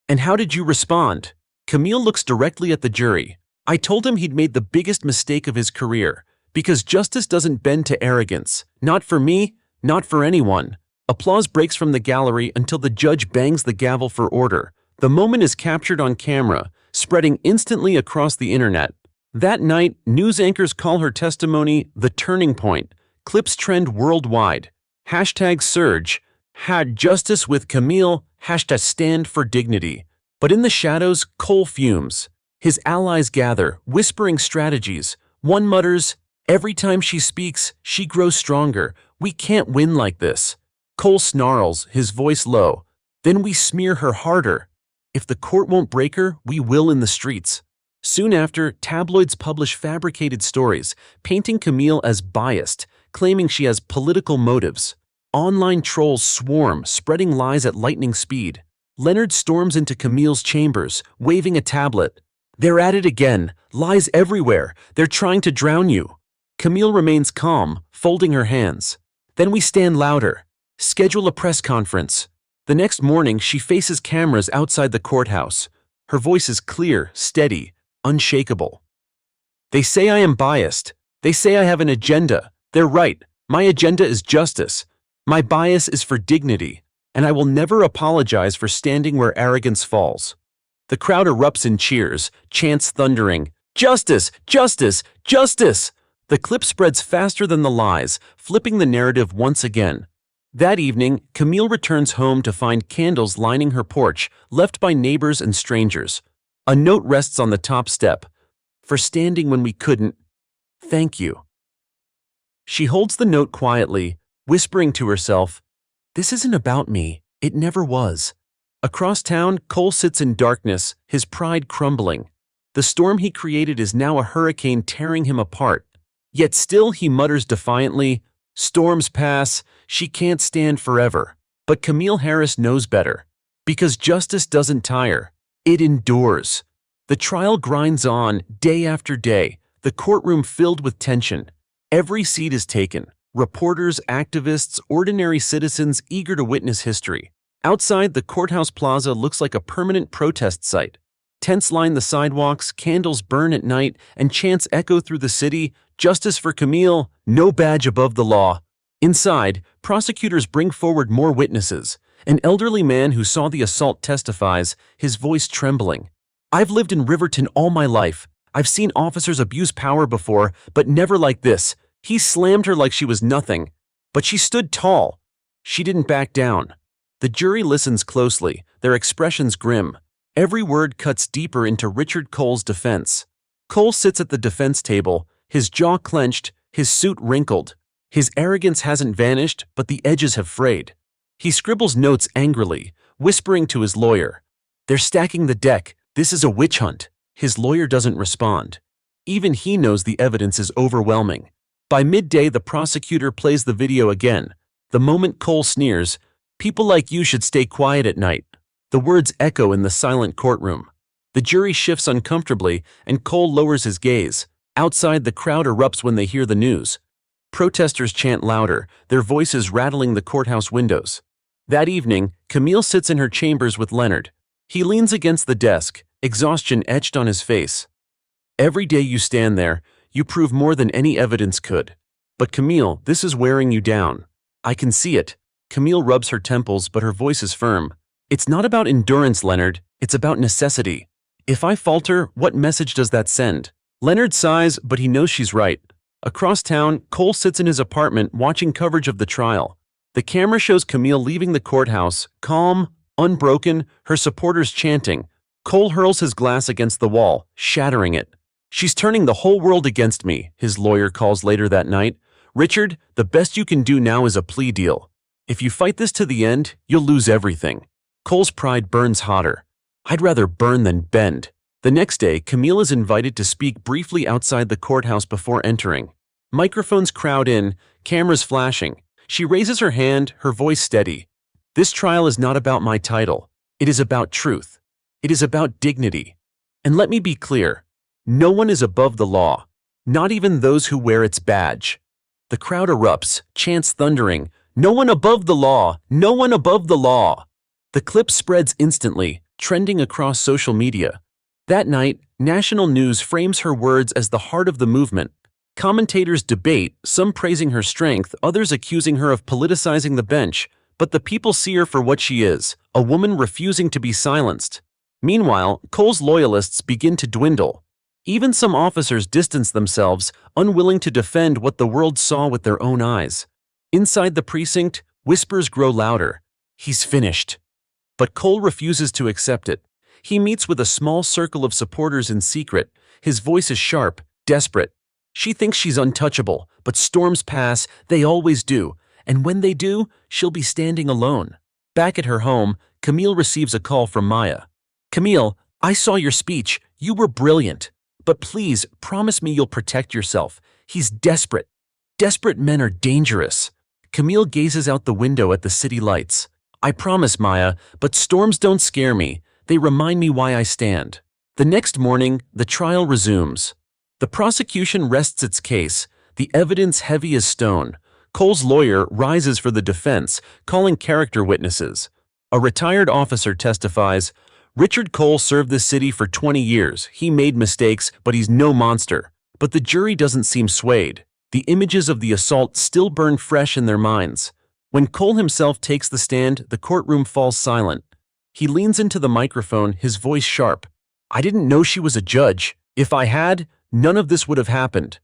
A: "And how did you respond?" Camille looks directly at the jury. "I told him he'd made the biggest mistake of his career, because justice doesn't bend to arrogance. Not for me, not for anyone." Applause breaks from the gallery until the judge bangs the gavel for order. The moment is captured on camera, spreading instantly across the internet. That night, news anchors call her testimony the turning point. Clips trend worldwide. #surge, had justice with Camille, #stand for dignity. But in the shadows, Cole fumes. His allies gather, whispering strategies. One mutters, "Every time she speaks, she grows stronger. We can't win like this." Cole snarls, his voice low. "Then we smear her harder. If the court won't break her, we will in the streets." Soon after, tabloids publish fabricated stories, painting Camille as biased, claiming she has political motives. Online trolls swarm, spreading lies at lightning speed. Leonard storms into Camille's chambers, waving a tablet. "They're at it again. Lies everywhere. They're trying to drown you." Camille remains calm, folding her hands. "Then we stand louder. Schedule a press conference." The next morning, she faces cameras outside the courthouse. Her voice is clear, steady, unshakable. "They say I am biased. They say I have an agenda. They're right. My agenda is justice. My bias is for dignity, and I will never apologize for standing where arrogance falls." The crowd erupts in cheers, chants thundering, "Justice! Justice! Justice!" The clip spreads faster than the lies, flipping the narrative once again. That evening, Camille returns home to find candles lining her porch, left by neighbors and strangers. A note rests on the top step. "For standing when we couldn't. Thank you." She holds the note quietly, whispering to herself, "This isn't about me. It never was." Across town, Cole sits in darkness, his pride crumbling. The storm he created is now a hurricane tearing him apart. Yet still he mutters defiantly, "Storms pass, she can't stand forever." But Camille Harris knows better. Because justice doesn't tire. It endures. The trial grinds on, day after day, the courtroom filled with tension. Every seat is taken. Reporters, activists, ordinary citizens eager to witness history. Outside, the courthouse plaza looks like a permanent protest site. Tents line the sidewalks, candles burn at night, and chants echo through the city, "Justice for Camille, no badge above the law." Inside, prosecutors bring forward more witnesses. An elderly man who saw the assault testifies, his voice trembling. "I've lived in Riverton all my life. I've seen officers abuse power before, but never like this. He slammed her like she was nothing. But she stood tall. She didn't back down." The jury listens closely, their expressions grim. Every word cuts deeper into Richard Cole's defense. Cole sits at the defense table, his jaw clenched, his suit wrinkled. His arrogance hasn't vanished, but the edges have frayed. He scribbles notes angrily, whispering to his lawyer. "They're stacking the deck. This is a witch hunt." His lawyer doesn't respond. Even he knows the evidence is overwhelming. By midday, the prosecutor plays the video again. The moment Cole sneers, "People like you should stay quiet at night." The words echo in the silent courtroom. The jury shifts uncomfortably, and Cole lowers his gaze. Outside, the crowd erupts when they hear the news. Protesters chant louder, their voices rattling the courthouse windows. That evening, Camille sits in her chambers with Leonard. He leans against the desk, exhaustion etched on his face. "Every day you stand there, you prove more than any evidence could. But Camille, this is wearing you down. I can see it." Camille rubs her temples, but her voice is firm. "It's not about endurance, Leonard. It's about necessity. If I falter, what message does that send?" Leonard sighs, but he knows she's right. Across town, Cole sits in his apartment watching coverage of the trial. The camera shows Camille leaving the courthouse, calm, unbroken, her supporters chanting. Cole hurls his glass against the wall, shattering it. "She's turning the whole world against me," his lawyer calls later that night. "Richard, the best you can do now is a plea deal. If you fight this to the end, you'll lose everything." Cole's pride burns hotter. "I'd rather burn than bend." The next day, Camille is invited to speak briefly outside the courthouse before entering. Microphones crowd in, cameras flashing. She raises her hand, her voice steady. "This trial is not about my title. It is about truth. It is about dignity. And let me be clear, no one is above the law, not even those who wear its badge." The crowd erupts, chants thundering, "No one above the law! No one above the law!" The clip spreads instantly, trending across social media. That night, national news frames her words as the heart of the movement. Commentators debate, some praising her strength, others accusing her of politicizing the bench, but the people see her for what she is, a woman refusing to be silenced. Meanwhile, Cole's loyalists begin to dwindle. Even some officers distance themselves, unwilling to defend what the world saw with their own eyes. Inside the precinct, whispers grow louder. "He's finished." But Cole refuses to accept it. He meets with a small circle of supporters in secret. His voice is sharp, desperate. She thinks she's untouchable, but storms pass, they always do, and when they do, she'll be standing alone. Back at her home, Camille receives a call from Maya. "Camille, I saw your speech. You were brilliant. But please, promise me you'll protect yourself. He's desperate. Desperate men are dangerous." Camille gazes out the window at the city lights. "I promise, Maya, but storms don't scare me. They remind me why I stand." The next morning, the trial resumes. The prosecution rests its case, the evidence heavy as stone. Cole's lawyer rises for the defense, calling character witnesses. A retired officer testifies, "Richard Cole served this city for 20 years. He made mistakes, but he's no monster." But the jury doesn't seem swayed. The images of the assault still burn fresh in their minds. When Cole himself takes the stand, the courtroom falls silent. He leans into the microphone, his voice sharp. "I didn't know she was a judge. If I had, none of this would have happened."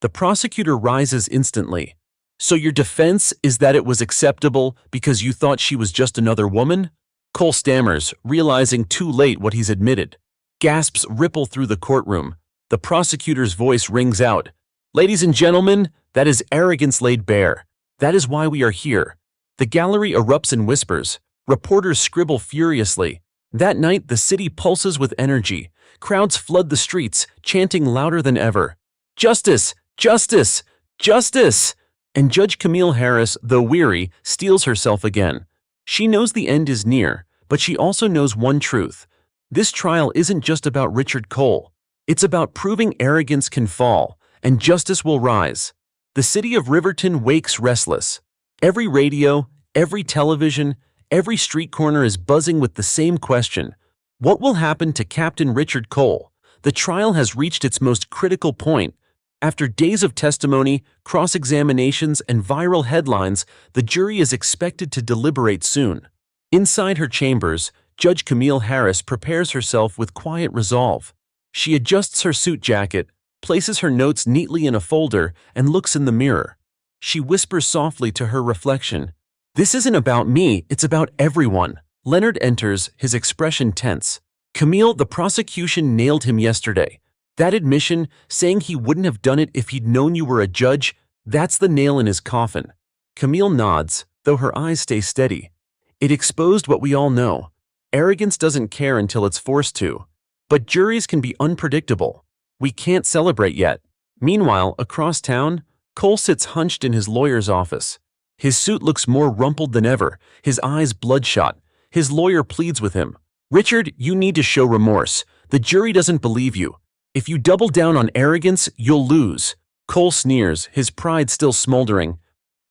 A: The prosecutor rises instantly. "So your defense is that it was acceptable because you thought she was just another woman?" Cole stammers, realizing too late what he's admitted. Gasps ripple through the courtroom. The prosecutor's voice rings out. "Ladies and gentlemen, that is arrogance laid bare. That is why we are here." The gallery erupts in whispers. Reporters scribble furiously. That night, the city pulses with energy. Crowds flood the streets, chanting louder than ever. "Justice! Justice! Justice!" And Judge Camille Harris, though weary, steels herself again. She knows the end is near, but she also knows one truth. This trial isn't just about Richard Cole. It's about proving arrogance can fall, and justice will rise. The city of Riverton wakes restless. Every radio, every television, every street corner is buzzing with the same question. What will happen to Captain Richard Cole? The trial has reached its most critical point. After days of testimony, cross-examinations, and viral headlines, the jury is expected to deliberate soon. Inside her chambers, Judge Camille Harris prepares herself with quiet resolve. She adjusts her suit jacket, places her notes neatly in a folder, and looks in the mirror. She whispers softly to her reflection, "This isn't about me, it's about everyone." Leonard enters, his expression tense. Camille, the prosecution nailed him yesterday. That admission, saying he wouldn't have done it if he'd known you were a judge, that's the nail in his coffin. Camille nods, though her eyes stay steady. It exposed what we all know. Arrogance doesn't care until it's forced to. But juries can be unpredictable. We can't celebrate yet. Meanwhile, across town, Cole sits hunched in his lawyer's office. His suit looks more rumpled than ever, his eyes bloodshot. His lawyer pleads with him. Richard, you need to show remorse. The jury doesn't believe you. If you double down on arrogance, you'll lose. Cole sneers, his pride still smoldering.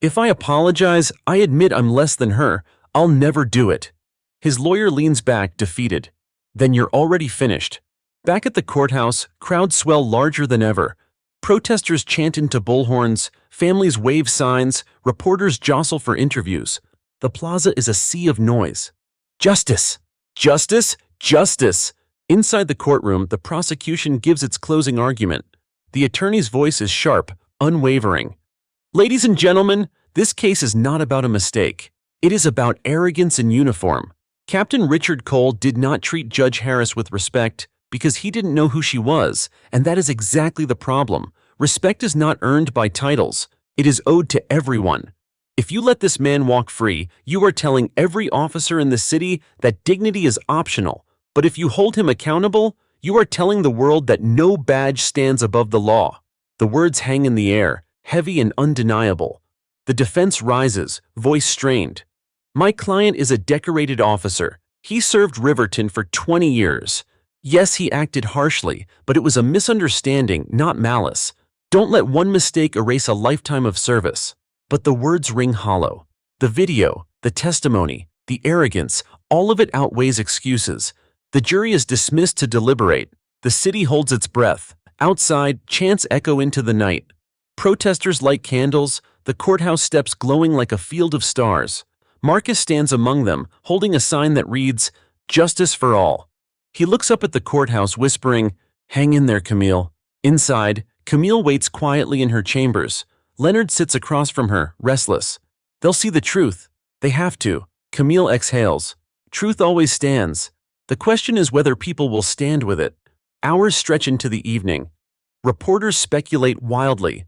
A: If I apologize, I admit I'm less than her. I'll never do it. His lawyer leans back, defeated. Then you're already finished. Back at the courthouse, crowds swell larger than ever. Protesters chant into bullhorns, families wave signs, reporters jostle for interviews. The plaza is a sea of noise. Justice! Justice! Justice! Inside the courtroom, the prosecution gives its closing argument. The attorney's voice is sharp, unwavering. Ladies and gentlemen, this case is not about a mistake. It is about arrogance in uniform. Captain Richard Cole did not treat Judge Harris with respect because he didn't know who she was, and that is exactly the problem. Respect is not earned by titles. It is owed to everyone. If you let this man walk free, you are telling every officer in the city that dignity is optional. But if you hold him accountable, you are telling the world that no badge stands above the law. The words hang in the air, heavy and undeniable. The defense rises, voice strained. My client is a decorated officer. He served Riverton for 20 years. Yes, he acted harshly, but it was a misunderstanding, not malice. Don't let one mistake erase a lifetime of service. But the words ring hollow. The video, the testimony, the arrogance, all of it outweighs excuses. The jury is dismissed to deliberate. The city holds its breath. Outside, chants echo into the night. Protesters light candles, the courthouse steps glowing like a field of stars. Marcus stands among them, holding a sign that reads, Justice for All. He looks up at the courthouse, whispering, Hang in there, Camille. Inside, Camille waits quietly in her chambers. Leonard sits across from her, restless. They'll see the truth. They have to. Camille exhales. Truth always stands. The question is whether people will stand with it. Hours stretch into the evening. Reporters speculate wildly.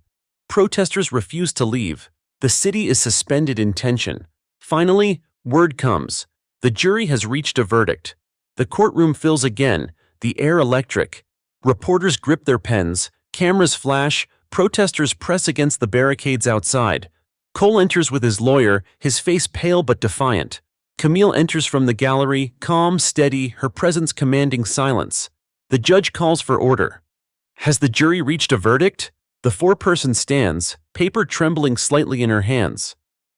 A: Protesters refuse to leave. The city is suspended in tension. Finally, word comes. The jury has reached a verdict. The courtroom fills again, the air electric. Reporters grip their pens, cameras flash, protesters press against the barricades outside. Cole enters with his lawyer, his face pale but defiant. Camille enters from the gallery, calm, steady, her presence commanding silence. The judge calls for order. Has the jury reached a verdict? The foreperson stands, paper trembling slightly in her hands.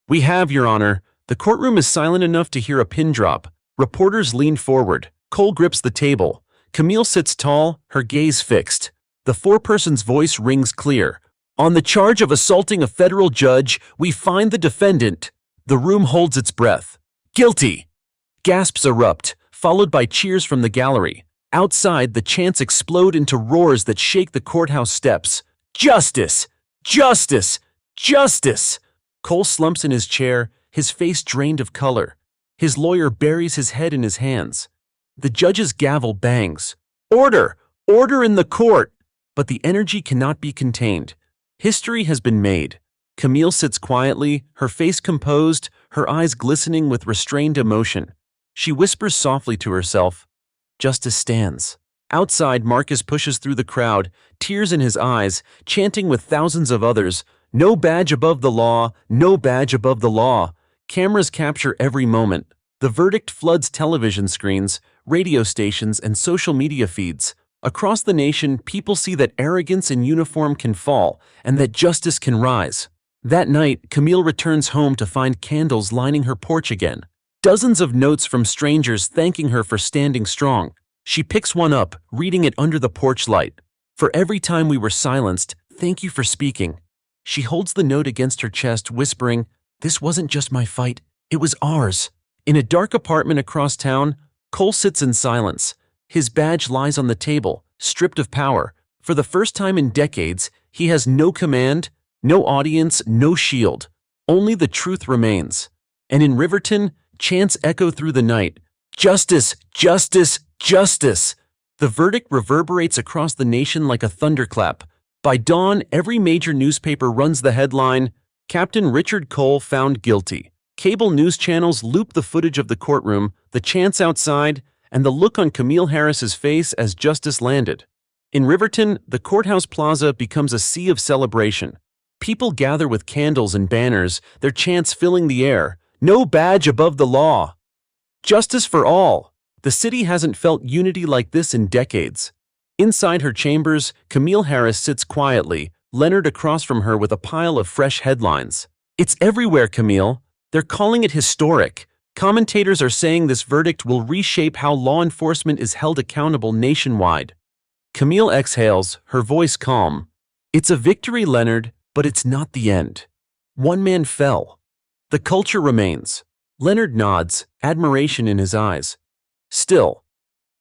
A: We have, Your Honor. The courtroom is silent enough to hear a pin drop. Reporters lean forward. Cole grips the table. Camille sits tall, her gaze fixed. The foreperson's voice rings clear. On the charge of assaulting a federal judge, we find the defendant. The room holds its breath. Guilty! Gasps erupt, followed by cheers from the gallery. Outside, the chants explode into roars that shake the courthouse steps. Justice! Justice! Justice! Cole slumps in his chair, his face drained of color. His lawyer buries his head in his hands. The judge's gavel bangs. Order! Order in the court! But the energy cannot be contained. History has been made. Camille sits quietly, her face composed, her eyes glistening with restrained emotion. She whispers softly to herself, Justice stands. Outside, Marcus pushes through the crowd, tears in his eyes, chanting with thousands of others, No badge above the law, no badge above the law. Cameras capture every moment. The verdict floods television screens, radio stations, and social media feeds. Across the nation, people see that arrogance in uniform can fall, and that justice can rise. That night, Camille returns home to find candles lining her porch again. Dozens of notes from strangers thanking her for standing strong. She picks one up, reading it under the porch light. For every time we were silenced, thank you for speaking. She holds the note against her chest, whispering, This wasn't just my fight, it was ours. In a dark apartment across town, Cole sits in silence. His badge lies on the table, stripped of power. For the first time in decades, he has no command, no audience, no shield. Only the truth remains. And in Riverton, chants echo through the night. Justice! Justice! Justice! The verdict reverberates across the nation like a thunderclap. By dawn, every major newspaper runs the headline, Captain Richard Cole found guilty. Cable news channels loop the footage of the courtroom, the chants outside, and the look on Camille Harris's face as justice landed. In Riverton, the courthouse plaza becomes a sea of celebration. People gather with candles and banners, their chants filling the air. No badge above the law. Justice for all. The city hasn't felt unity like this in decades. Inside her chambers, Camille Harris sits quietly, Leonard across from her with a pile of fresh headlines. It's everywhere, Camille. They're calling it historic. Commentators are saying this verdict will reshape how law enforcement is held accountable nationwide. Camille exhales, her voice calm. It's a victory, Leonard, but it's not the end. One man fell. The culture remains. Leonard nods, admiration in his eyes. Still,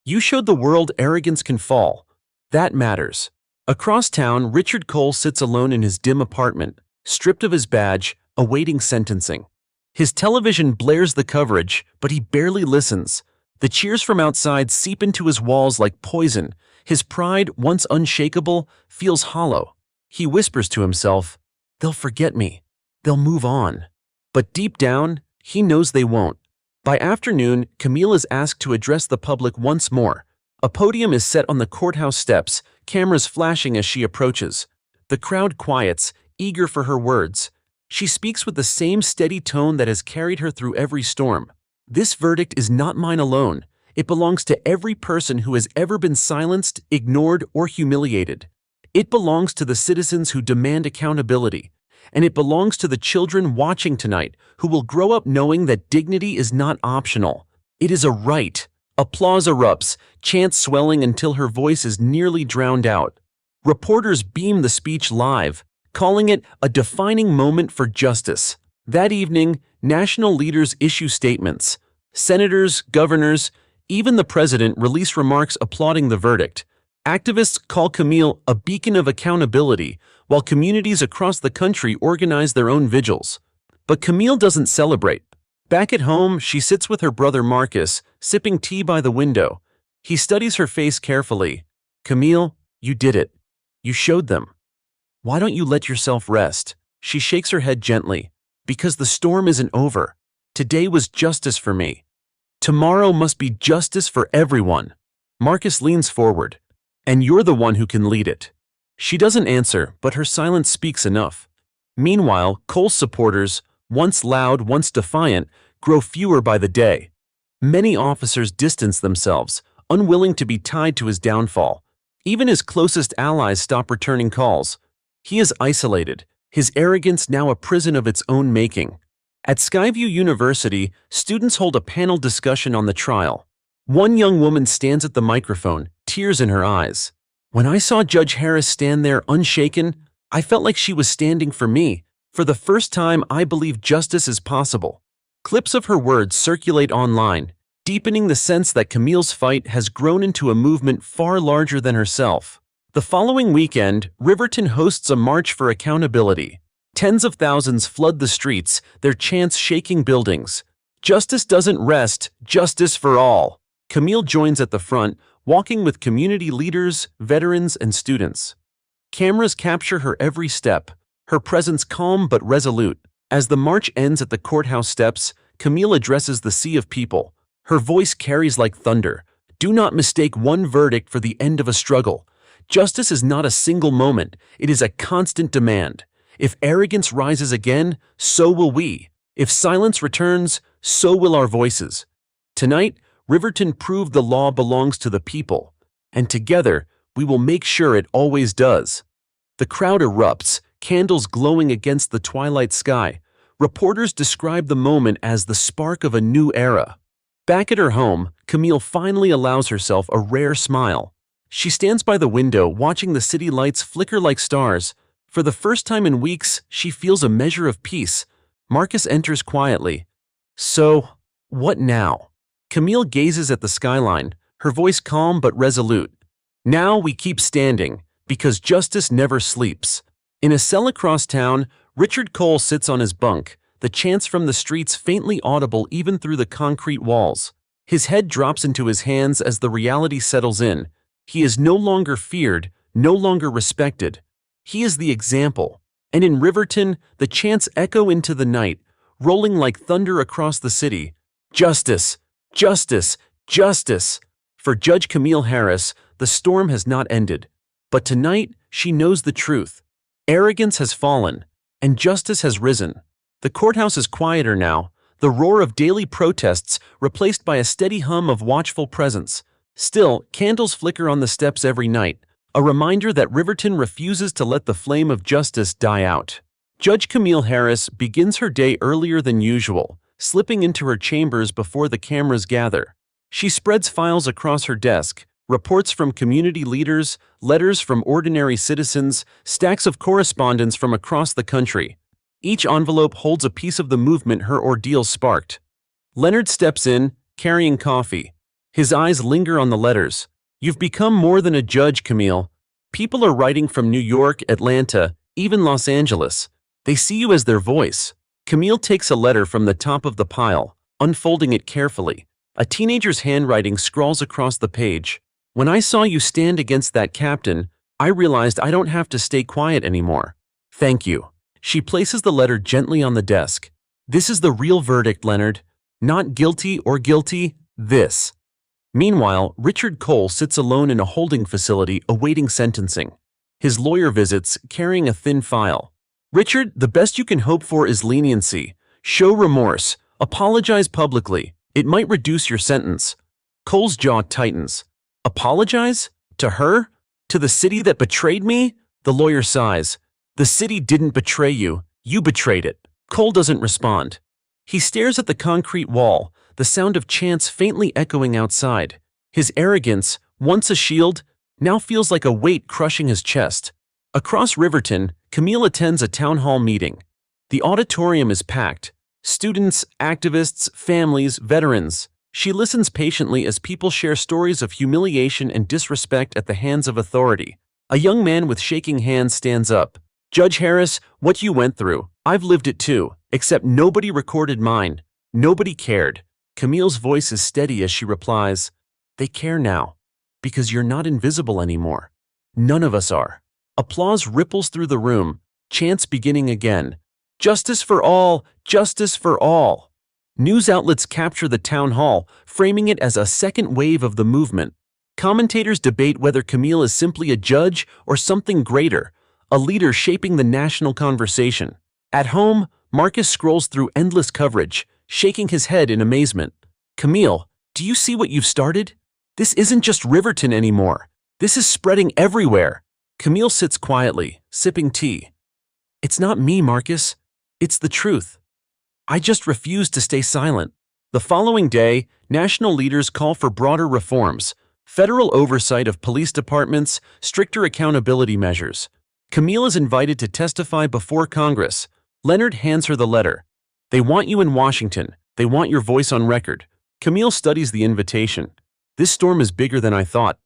A: you showed the world arrogance can fall. That matters. Across town, Richard Cole sits alone in his dim apartment, stripped of his badge, awaiting sentencing. His television blares the coverage, but he barely listens. The cheers from outside seep into his walls like poison. His pride, once unshakable, feels hollow. He whispers to himself, "They'll forget me. They'll move on." But deep down, he knows they won't. By afternoon, Camille is asked to address the public once more. A podium is set on the courthouse steps, cameras flashing as she approaches. The crowd quiets, eager for her words. She speaks with the same steady tone that has carried her through every storm. This verdict is not mine alone. It belongs to every person who has ever been silenced, ignored, or humiliated. It belongs to the citizens who demand accountability. And it belongs to the children watching tonight who will grow up knowing that dignity is not optional. It is a right. Applause erupts, chants swelling until her voice is nearly drowned out. Reporters beam the speech live, calling it a defining moment for justice. That evening, national leaders issue statements. Senators, governors, even the president release remarks applauding the verdict. Activists call Camille a beacon of accountability, while communities across the country organize their own vigils. But Camille doesn't celebrate. Back at home, she sits with her brother Marcus, sipping tea by the window. He studies her face carefully. "Camille, you did it. You showed them. Why don't you let yourself rest?" She shakes her head gently. "Because the storm isn't over. Today was justice for me. Tomorrow must be justice for everyone." Marcus leans forward. "And you're the one who can lead it." She doesn't answer, but her silence speaks enough. Meanwhile, Cole's supporters, once loud, once defiant, grow fewer by the day. Many officers distance themselves, unwilling to be tied to his downfall. Even his closest allies stop returning calls. He is isolated, his arrogance now a prison of its own making. At Skyview University, students hold a panel discussion on the trial. One young woman stands at the microphone, tears in her eyes. "When I saw Judge Harris stand there unshaken, I felt like she was standing for me. For the first time, I believe justice is possible." Clips of her words circulate online, deepening the sense that Camille's fight has grown into a movement far larger than herself. The following weekend, Riverton hosts a march for accountability. Tens of thousands flood the streets, their chants shaking buildings. Justice doesn't rest, justice for all. Camille joins at the front, walking with community leaders, veterans, and students. Cameras capture her every step, her presence calm but resolute. As the march ends at the courthouse steps, Camille addresses the sea of people. Her voice carries like thunder. "Do not mistake one verdict for the end of a struggle. Justice is not a single moment, it is a constant demand. If arrogance rises again, so will we. If silence returns, so will our voices." Tonight, Riverton proved the law belongs to the people, and together, we will make sure it always does. The crowd erupts, candles glowing against the twilight sky. Reporters describe the moment as the spark of a new era. Back at her home, Camille finally allows herself a rare smile. She stands by the window, watching the city lights flicker like stars. For the first time in weeks, she feels a measure of peace. Marcus enters quietly. "So, what now?" Camille gazes at the skyline, her voice calm but resolute. "Now we keep standing, because justice never sleeps." In a cell across town, Richard Cole sits on his bunk, the chants from the streets faintly audible even through the concrete walls. His head drops into his hands as the reality settles in. He is no longer feared, no longer respected. He is the example. And in Riverton, the chants echo into the night, rolling like thunder across the city. Justice! Justice! Justice! For Judge Camille Harris, the storm has not ended. But tonight, she knows the truth. Arrogance has fallen, and justice has risen. The courthouse is quieter now, the roar of daily protests replaced by a steady hum of watchful presence. Still, candles flicker on the steps every night, a reminder that Riverton refuses to let the flame of justice die out. Judge Camille Harris begins her day earlier than usual, slipping into her chambers before the cameras gather. She spreads files across her desk, reports from community leaders, letters from ordinary citizens, stacks of correspondence from across the country. Each envelope holds a piece of the movement her ordeal sparked. Leonard steps in, carrying coffee. His eyes linger on the letters. You've become more than a judge, Camille. People are writing from New York, Atlanta, even Los Angeles. They see you as their voice. Camille takes a letter from the top of the pile, unfolding it carefully. A teenager's handwriting scrawls across the page. When I saw you stand against that captain, I realized I don't have to stay quiet anymore. Thank you. She places the letter gently on the desk. This is the real verdict, Leonard. Not guilty or guilty, this. Meanwhile, Richard Cole sits alone in a holding facility awaiting sentencing. His lawyer visits, carrying a thin file. Richard, the best you can hope for is leniency. Show remorse. Apologize publicly. It might reduce your sentence. Cole's jaw tightens. Apologize? To her? To the city that betrayed me? The lawyer sighs. The city didn't betray you. You betrayed it. Cole doesn't respond. He stares at the concrete wall, the sound of chants faintly echoing outside. His arrogance, once a shield, now feels like a weight crushing his chest. Across Riverton, Camille attends a town hall meeting. The auditorium is packed. Students, activists, families, veterans. She listens patiently as people share stories of humiliation and disrespect at the hands of authority. A young man with shaking hands stands up. Judge Harris, what you went through, I've lived it too, except nobody recorded mine. Nobody cared. Camille's voice is steady as she replies, they care now, because you're not invisible anymore. None of us are. Applause ripples through the room, chants beginning again. Justice for all! Justice for all! News outlets capture the town hall, framing it as a second wave of the movement. Commentators debate whether Camille is simply a judge or something greater, a leader shaping the national conversation. At home, Marcus scrolls through endless coverage, shaking his head in amazement. Camille, do you see what you've started? This isn't just Riverton anymore. This is spreading everywhere. Camille sits quietly, sipping tea. It's not me, Marcus. It's the truth. I just refuse to stay silent. The following day, national leaders call for broader reforms, federal oversight of police departments, stricter accountability measures. Camille is invited to testify before Congress. Leonard hands her the letter. They want you in Washington. They want your voice on record. Camille studies the invitation. This storm is bigger than I thought.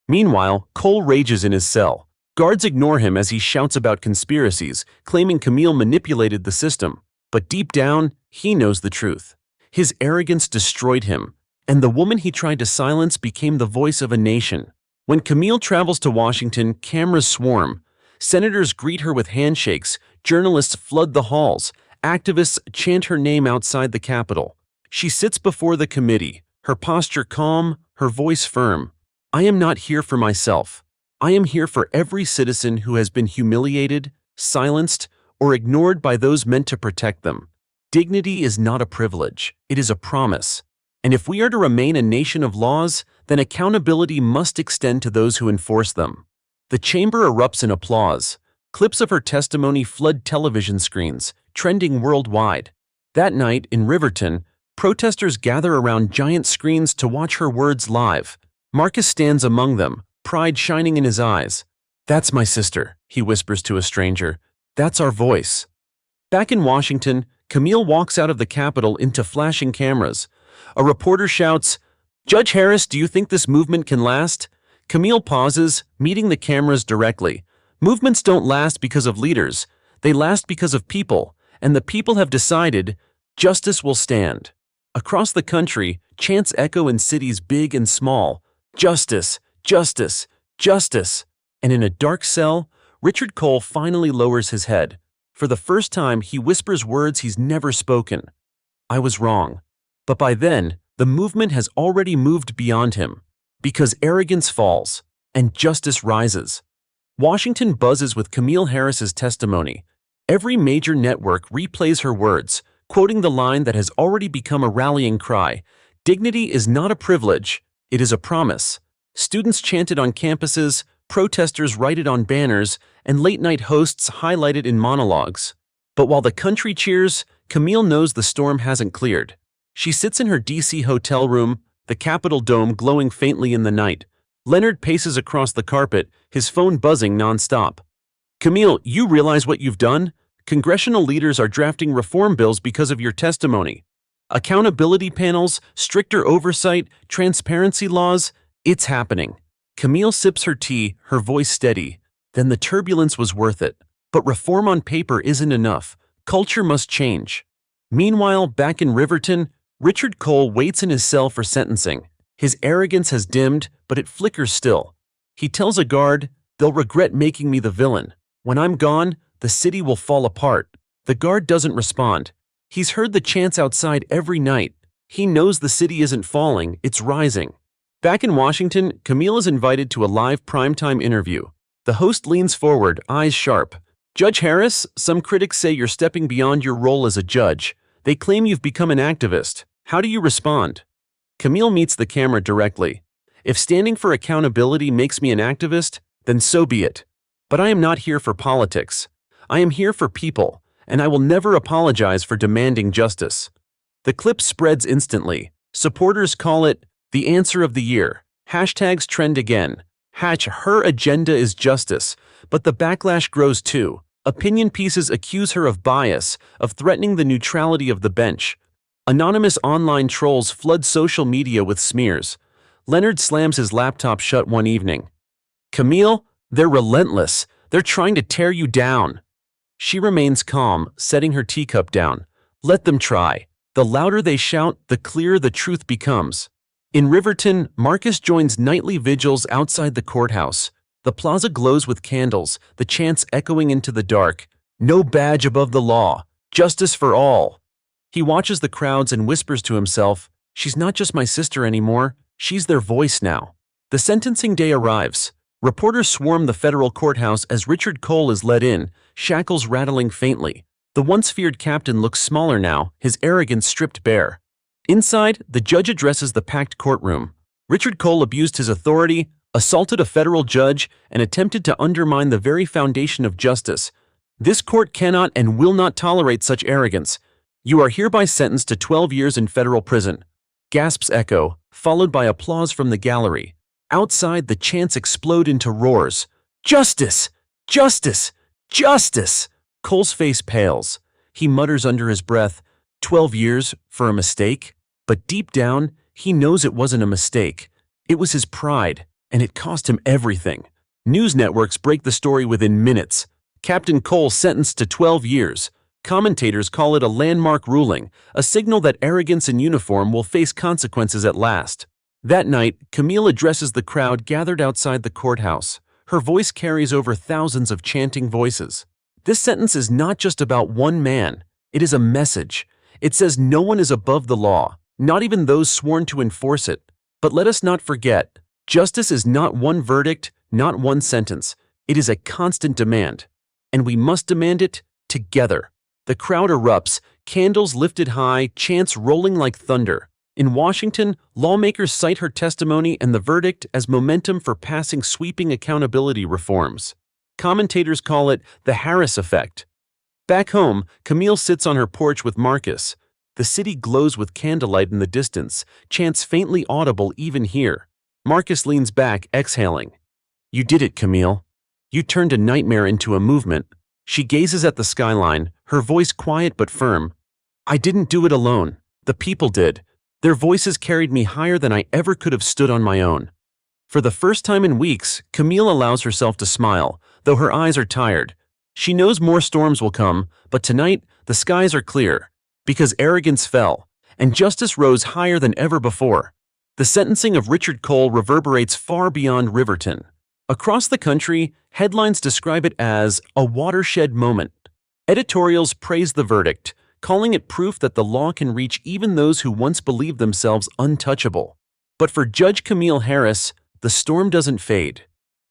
A: Meanwhile, Cole rages in his cell. Guards ignore him as he shouts about conspiracies, claiming Camille manipulated the system. But deep down, he knows the truth. His arrogance destroyed him, and the woman he tried to silence became the voice of a nation. When Camille travels to Washington, cameras swarm. Senators greet her with handshakes, journalists flood the halls, activists chant her name outside the Capitol. She sits before the committee, her posture calm, her voice firm. I am not here for myself. I am here for every citizen who has been humiliated, silenced, or ignored by those meant to protect them. Dignity is not a privilege, it is a promise. And if we are to remain a nation of laws, then accountability must extend to those who enforce them. The chamber erupts in applause. Clips of her testimony flood television screens, trending worldwide. That night, in Riverton, protesters gather around giant screens to watch her words live. Marcus stands among them, pride shining in his eyes. That's my sister, he whispers to a stranger. That's our voice. Back in Washington, Camille walks out of the Capitol into flashing cameras. A reporter shouts, Judge Harris, do you think this movement can last? Camille pauses, meeting the cameras directly. Movements don't last because of leaders. They last because of people, and the people have decided justice will stand. Across the country, chants echo in cities big and small. Justice, justice, justice. And in a dark cell, Richard Cole finally lowers his head. For the first time, he whispers words he's never spoken. I was wrong. But by then, the movement has already moved beyond him. Because arrogance falls, and justice rises. Washington buzzes with Camille Harris's testimony. Every major network replays her words, quoting the line that has already become a rallying cry. Dignity is not a privilege, it is a promise. Students chanted on campuses, protesters write it on banners, and late-night hosts highlight it in monologues. But while the country cheers, Camille knows the storm hasn't cleared. She sits in her D.C. hotel room, the Capitol dome glowing faintly in the night. Leonard paces across the carpet, his phone buzzing nonstop. Camille, you realize what you've done? Congressional leaders are drafting reform bills because of your testimony. Accountability panels, stricter oversight, transparency laws, it's happening. Camille sips her tea, her voice steady. Then the turbulence was worth it. But reform on paper isn't enough. Culture must change. Meanwhile, back in Riverton, Richard Cole waits in his cell for sentencing. His arrogance has dimmed, but it flickers still. He tells a guard, "They'll regret making me the villain. When I'm gone, the city will fall apart." The guard doesn't respond. He's heard the chants outside every night. He knows the city isn't falling, it's rising. Back in Washington, Camille is invited to a live primetime interview. The host leans forward, eyes sharp. "Judge Harris, some critics say you're stepping beyond your role as a judge. They claim you've become an activist. How do you respond?" Camille meets the camera directly. "If standing for accountability makes me an activist, then so be it. But I am not here for politics. I am here for people, and I will never apologize for demanding justice." The clip spreads instantly. Supporters call it the answer of the year. Hashtags trend again. Her agenda is justice, but the backlash grows too. Opinion pieces accuse her of bias, of threatening the neutrality of the bench. Anonymous online trolls flood social media with smears. Leonard slams his laptop shut one evening. "Camille, they're relentless. They're trying to tear you down." She remains calm, setting her teacup down. Let them try. The louder they shout, the clearer the truth becomes. In Riverton, Marcus joins nightly vigils outside the courthouse. The plaza glows with candles, the chants echoing into the dark. "No badge above the law. Justice for all." He watches the crowds and whispers to himself, "She's not just my sister anymore, she's their voice now." The sentencing day arrives. Reporters swarm the federal courthouse as Richard Cole is led in, shackles rattling faintly. The once feared captain looks smaller now, his arrogance stripped bare. Inside, the judge addresses the packed courtroom. Richard Cole abused his authority, assaulted a federal judge, and attempted to undermine the very foundation of justice. "This court cannot and will not tolerate such arrogance. You are hereby sentenced to 12 years in federal prison." Gasps echo, followed by applause from the gallery. Outside, the chants explode into roars. "Justice! Justice! Justice!" Cole's face pales. He mutters under his breath, 12 years for a mistake? But deep down, he knows it wasn't a mistake. It was his pride, and it cost him everything. News networks break the story within minutes. Captain Cole sentenced to 12 years. Commentators call it a landmark ruling, a signal that arrogance in uniform will face consequences at last. That night, Camille addresses the crowd gathered outside the courthouse. Her voice carries over thousands of chanting voices. This sentence is not just about one man. It is a message. It says no one is above the law, not even those sworn to enforce it. But let us not forget, justice is not one verdict, not one sentence. It is a constant demand. And we must demand it together. The crowd erupts, candles lifted high, chants rolling like thunder. In Washington, lawmakers cite her testimony and the verdict as momentum for passing sweeping accountability reforms. Commentators call it the Harris effect. Back home, Camille sits on her porch with Marcus. The city glows with candlelight in the distance, chants faintly audible even here. Marcus leans back, exhaling. "You did it, Camille. You turned a nightmare into a movement." She gazes at the skyline, her voice quiet but firm. "I didn't do it alone. The people did. Their voices carried me higher than I ever could have stood on my own." For the first time in weeks, Camille allows herself to smile, though her eyes are tired. She knows more storms will come, but tonight, the skies are clear. Because arrogance fell, and justice rose higher than ever before. The sentencing of Richard Cole reverberates far beyond Riverton. Across the country, headlines describe it as a watershed moment. Editorials praise the verdict, calling it proof that the law can reach even those who once believed themselves untouchable. But for Judge Camille Harris, the storm doesn't fade.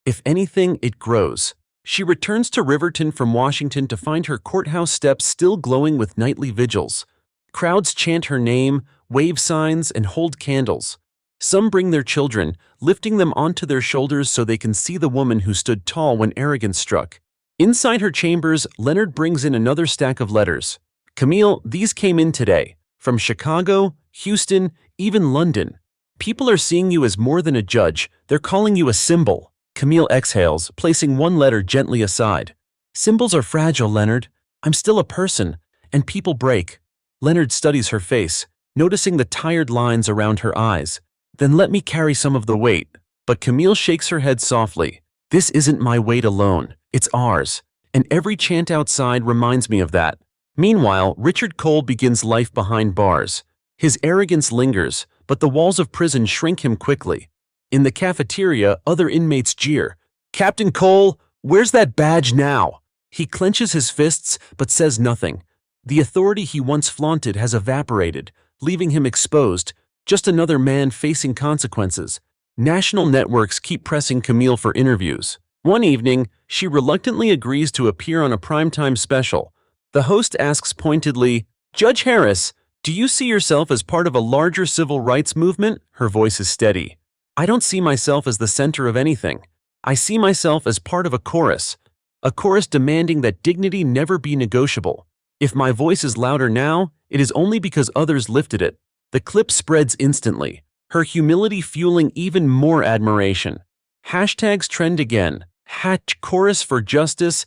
A: If anything, it grows. She returns to Riverton from Washington to find her courthouse steps still glowing with nightly vigils. Crowds chant her name, wave signs, and hold candles. Some bring their children, lifting them onto their shoulders so they can see the woman who stood tall when arrogance struck. Inside her chambers, Leonard brings in another stack of letters. "Camille, these came in today. From Chicago, Houston, even London. People are seeing you as more than a judge, they're calling you a symbol." Camille exhales, placing one letter gently aside. "Symbols are fragile, Leonard. I'm still a person, and people break." Leonard studies her face, noticing the tired lines around her eyes. "Then let me carry some of the weight." But Camille shakes her head softly. "This isn't my weight alone, it's ours, and every chant outside reminds me of that." Meanwhile, Richard Cole begins life behind bars. His arrogance lingers, but the walls of prison shrink him quickly. In the cafeteria, other inmates jeer. "Captain Cole, where's that badge now?" He clenches his fists but says nothing. The authority he once flaunted has evaporated, leaving him exposed, just another man facing consequences. National networks keep pressing Camille for interviews. One evening, she reluctantly agrees to appear on a primetime special. The host asks pointedly, "Judge Harris, do you see yourself as part of a larger civil rights movement?" Her voice is steady. "I don't see myself as the center of anything. I see myself as part of a chorus demanding that dignity never be negotiable. If my voice is louder now, it is only because others lifted it." The clip spreads instantly, her humility fueling even more admiration. Hashtags trend again. Chorus for justice,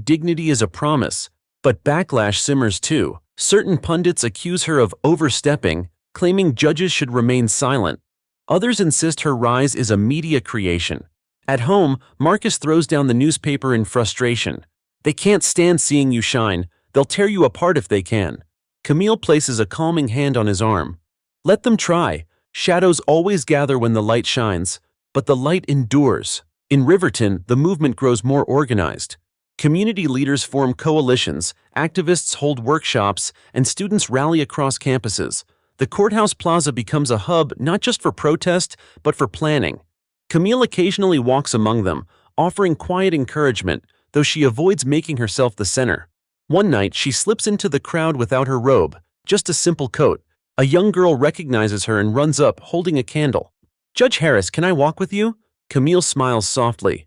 A: dignity is a promise. But backlash simmers too. Certain pundits accuse her of overstepping, claiming judges should remain silent. Others insist her rise is a media creation. At home, Marcus throws down the newspaper in frustration. "They can't stand seeing you shine. They'll tear you apart if they can." Camille places a calming hand on his arm. "Let them try. Shadows always gather when the light shines, but the light endures." In Riverton, the movement grows more organized. Community leaders form coalitions, activists hold workshops, and students rally across campuses. The courthouse plaza becomes a hub not just for protest, but for planning. Camille occasionally walks among them, offering quiet encouragement, though she avoids making herself the center. One night, she slips into the crowd without her robe, just a simple coat. A young girl recognizes her and runs up, holding a candle. "Judge Harris, can I walk with you?" Camille smiles softly.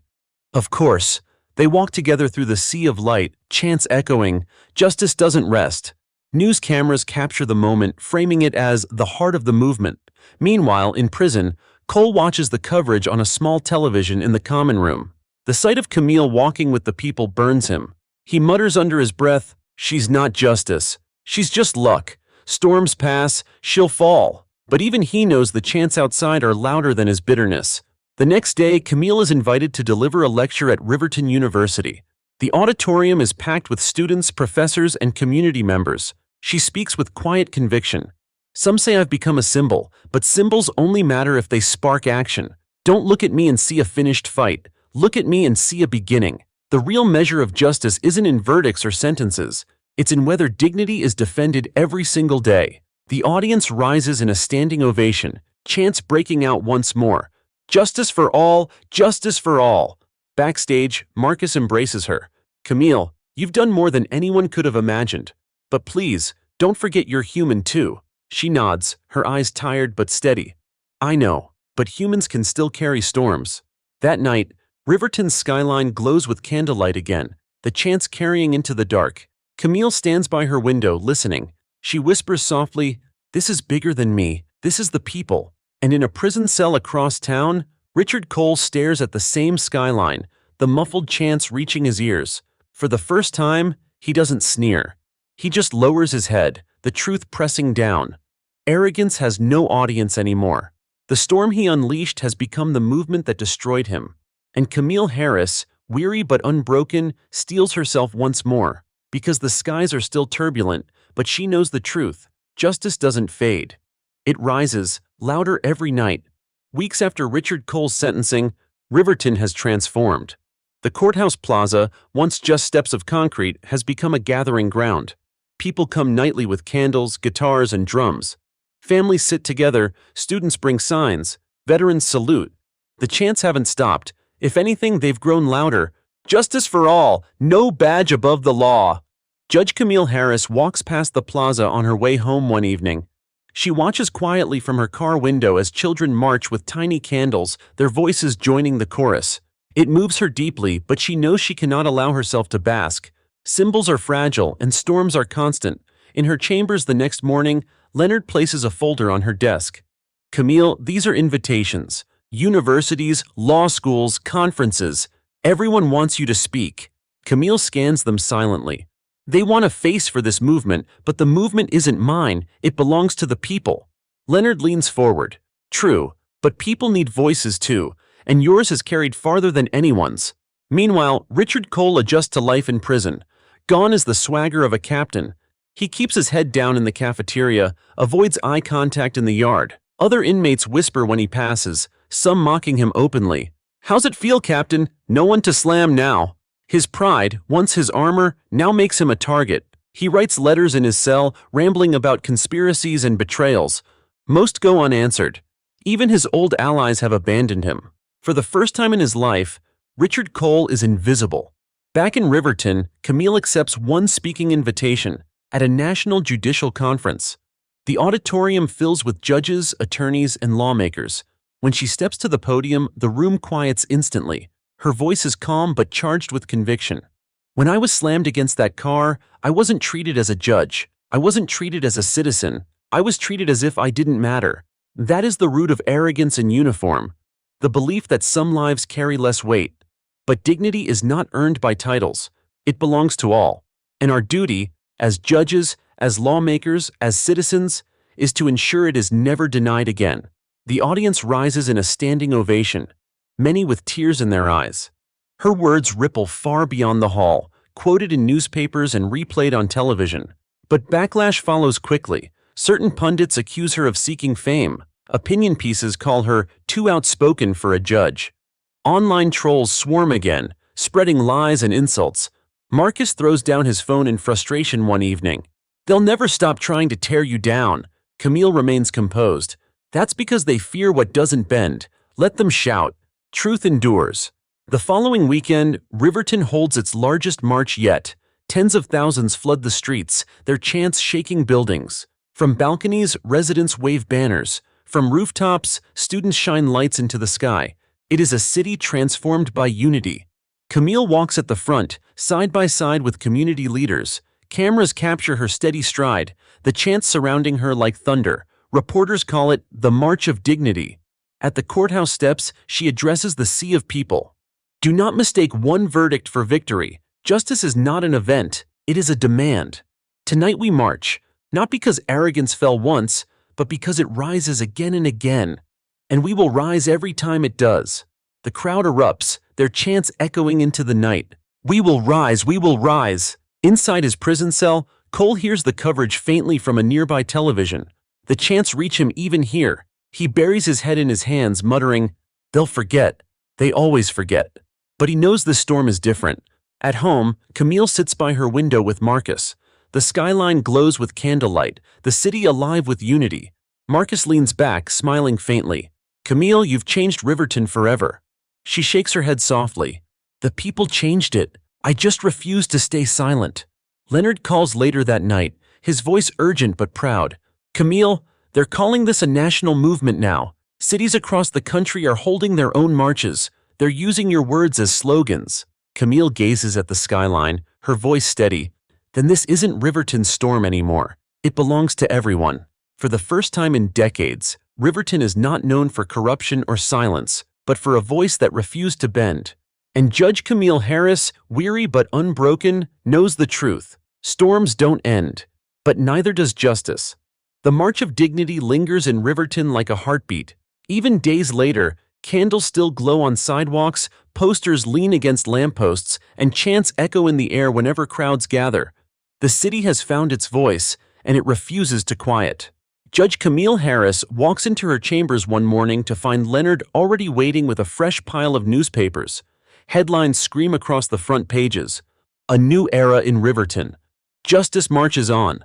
A: Of course. They walk together through the sea of light, chants echoing, "Justice doesn't rest." News cameras capture the moment, framing it as the heart of the movement. Meanwhile, in prison, Cole watches the coverage on a small television in the common room. The sight of Camille walking with the people burns him. He mutters under his breath, "She's not justice. She's just luck. Storms pass, she'll fall." But even he knows the chants outside are louder than his bitterness. The next day, Camille is invited to deliver a lecture at Riverton University. The auditorium is packed with students, professors, and community members. She speaks with quiet conviction. "Some say I've become a symbol, but symbols only matter if they spark action. Don't look at me and see a finished fight. Look at me and see a beginning. The real measure of justice isn't in verdicts or sentences. It's in whether dignity is defended every single day." The audience rises in a standing ovation, chants breaking out once more. "Justice for all! Justice for all!" Backstage, Marcus embraces her. "Camille, you've done more than anyone could have imagined. But please, don't forget you're human too." She nods, her eyes tired but steady. "I know, but humans can still carry storms." That night, Riverton's skyline glows with candlelight again, the chants carrying into the dark. Camille stands by her window, listening. She whispers softly, "This is bigger than me. This is the people." And in a prison cell across town, Richard Cole stares at the same skyline, the muffled chants reaching his ears. For the first time, he doesn't sneer. He just lowers his head, the truth pressing down. Arrogance has no audience anymore. The storm he unleashed has become the movement that destroyed him. And Camille Harris, weary but unbroken, steels herself once more. Because the skies are still turbulent, but she knows the truth. justice doesn't fade. It rises, louder every night. Weeks after Richard Cole's sentencing, Riverton has transformed. The courthouse plaza, once just steps of concrete, has become a gathering ground. People come nightly with candles, guitars, and drums. Families sit together, students bring signs, veterans salute. The chants haven't stopped. If anything, they've grown louder. Justice for all, no badge above the law. Judge Camille Harris walks past the plaza on her way home one evening. She watches quietly from her car window as children march with tiny candles, their voices joining the chorus. It moves her deeply, but she knows she cannot allow herself to bask. Symbols are fragile and storms are constant. In her chambers the next morning, Leonard places a folder on her desk. Camille, these are invitations. Universities, law schools, conferences. Everyone wants you to speak. Camille scans them silently. They want a face for this movement, but the movement isn't mine, it belongs to the people. Leonard leans forward. True, but people need voices too, and yours has carried farther than anyone's. Meanwhile, Richard Cole adjusts to life in prison. Gone is the swagger of a captain. He keeps his head down in the cafeteria, avoids eye contact in the yard. Other inmates whisper when he passes, some mocking him openly. How's it feel, Captain? No one to slam now. His pride, once his armor, now makes him a target. He writes letters in his cell, rambling about conspiracies and betrayals. Most go unanswered. Even his old allies have abandoned him. For the first time in his life, Richard Cole is invisible. Back in Riverton, Camille accepts one speaking invitation at a national judicial conference. The auditorium fills with judges, attorneys, and lawmakers. When she steps to the podium, the room quiets instantly. Her voice is calm but charged with conviction. When I was slammed against that car, I wasn't treated as a judge. I wasn't treated as a citizen. I was treated as if I didn't matter. That is the root of arrogance in uniform. The belief that some lives carry less weight. But dignity is not earned by titles. It belongs to all. And our duty, as judges, as lawmakers, as citizens, is to ensure it is never denied again. The audience rises in a standing ovation, many with tears in their eyes. Her words ripple far beyond the hall, quoted in newspapers and replayed on television. But backlash follows quickly. Certain pundits accuse her of seeking fame. Opinion pieces call her too outspoken for a judge. Online trolls swarm again, spreading lies and insults. Marcus throws down his phone in frustration one evening. They'll never stop trying to tear you down. Camille remains composed. That's because they fear what doesn't bend. Let them shout. Truth endures. The following weekend, Riverton holds its largest march yet. Tens of thousands flood the streets, their chants shaking buildings. From balconies, residents wave banners. From rooftops, students shine lights into the sky. It is a city transformed by unity. Camille walks at the front, side by side with community leaders. Cameras capture her steady stride, the chants surrounding her like thunder. Reporters call it the March of Dignity. At the courthouse steps, she addresses the sea of people. Do not mistake one verdict for victory. Justice is not an event, it is a demand. Tonight we march, not because arrogance fell once, but because it rises again and again. And we will rise every time it does. The crowd erupts, their chants echoing into the night. We will rise, we will rise. Inside his prison cell, Cole hears the coverage faintly from a nearby television. The chants reach him even here. He buries his head in his hands, muttering, "They'll forget. They always forget." But he knows this storm is different. At home, Camille sits by her window with Marcus. The skyline glows with candlelight, the city alive with unity. Marcus leans back, smiling faintly. "Camille, you've changed Riverton forever." She shakes her head softly. "The people changed it. I just refused to stay silent." Leonard calls later that night, his voice urgent but proud. "Camille, they're calling this a national movement now. Cities across the country are holding their own marches. They're using your words as slogans." Camille gazes at the skyline, her voice steady. "Then this isn't Riverton's storm anymore. It belongs to everyone." For the first time in decades, Riverton is not known for corruption or silence, but for a voice that refused to bend. And Judge Camille Harris, weary but unbroken, knows the truth. Storms don't end, but neither does justice. The March of Dignity lingers in Riverton like a heartbeat. Even days later, candles still glow on sidewalks, posters lean against lampposts, and chants echo in the air whenever crowds gather. The city has found its voice, and it refuses to quiet. Judge Camille Harris walks into her chambers one morning to find Leonard already waiting with a fresh pile of newspapers. Headlines scream across the front pages. A new era in Riverton. Justice marches on.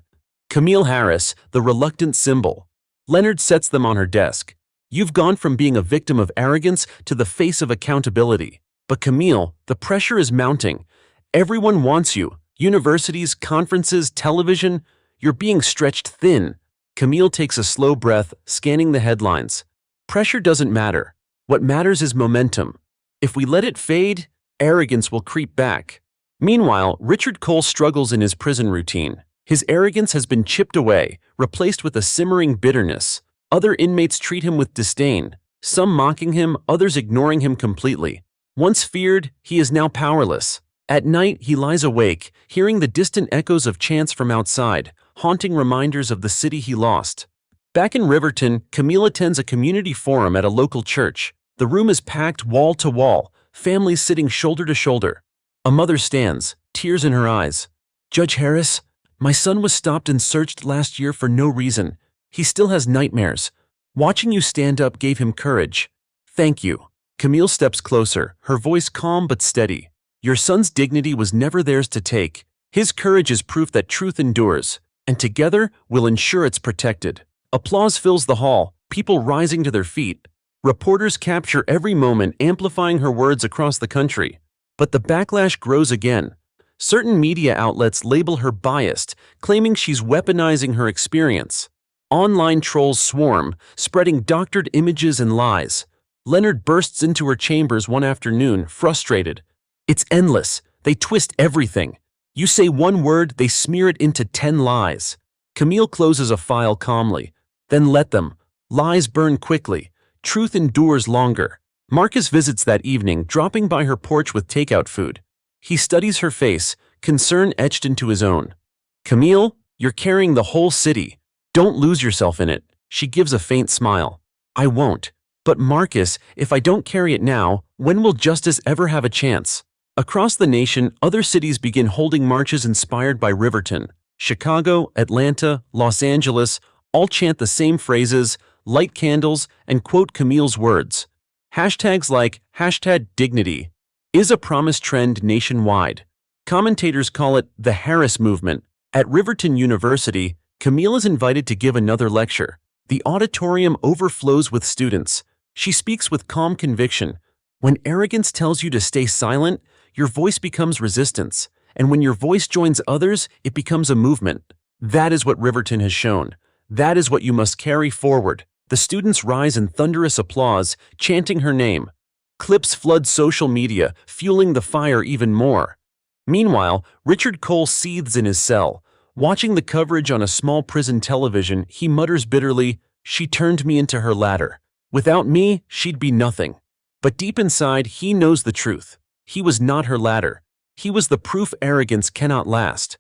A: Camille Harris, the reluctant symbol. Leonard sets them on her desk. You've gone from being a victim of arrogance to the face of accountability. But Camille, the pressure is mounting. Everyone wants you. Universities, conferences, television. You're being stretched thin. Camille takes a slow breath, scanning the headlines. Pressure doesn't matter. What matters is momentum. If we let it fade, arrogance will creep back. Meanwhile, Richard Cole struggles in his prison routine. His arrogance has been chipped away, replaced with a simmering bitterness. Other inmates treat him with disdain, some mocking him, others ignoring him completely. Once feared, he is now powerless. At night, he lies awake, hearing the distant echoes of chants from outside, haunting reminders of the city he lost. Back in Riverton, Camille attends a community forum at a local church. The room is packed wall to wall, families sitting shoulder to shoulder. A mother stands, tears in her eyes. Judge Harris, my son was stopped and searched last year for no reason. He still has nightmares. Watching you stand up gave him courage. Thank you. Camille steps closer, her voice calm but steady. Your son's dignity was never theirs to take. His courage is proof that truth endures, and together we'll ensure it's protected. Applause fills the hall, people rising to their feet. Reporters capture every moment, amplifying her words across the country. But the backlash grows again. Certain media outlets label her biased, claiming she's weaponizing her experience. Online trolls swarm, spreading doctored images and lies. Leonard bursts into her chambers one afternoon, frustrated. It's endless. They twist everything. You say one word, they smear it into 10 lies. Camille closes a file calmly. Then let them. Lies burn quickly. Truth endures longer. Marcus visits that evening, dropping by her porch with takeout food. He studies her face, concern etched into his own. Camille, you're carrying the whole city. Don't lose yourself in it. She gives a faint smile. I won't. But Marcus, if I don't carry it now, when will justice ever have a chance? Across the nation, other cities begin holding marches inspired by Riverton. Chicago, Atlanta, Los Angeles all chant the same phrases, light candles, and quote Camille's words. Hashtags like #dignity is a promise trend nationwide. Commentators call it the Harris movement. At Riverton University, Camille is invited to give another lecture. The auditorium overflows with students. She speaks with calm conviction. When arrogance tells you to stay silent, your voice becomes resistance. And when your voice joins others, it becomes a movement. That is what Riverton has shown. That is what you must carry forward. The students rise in thunderous applause, chanting her name. Clips flood social media, fueling the fire even more. Meanwhile, Richard Cole seethes in his cell. Watching the coverage on a small prison television, he mutters bitterly, "She turned me into her ladder. Without me, she'd be nothing." But deep inside, he knows the truth. He was not her ladder. He was the proof arrogance cannot last.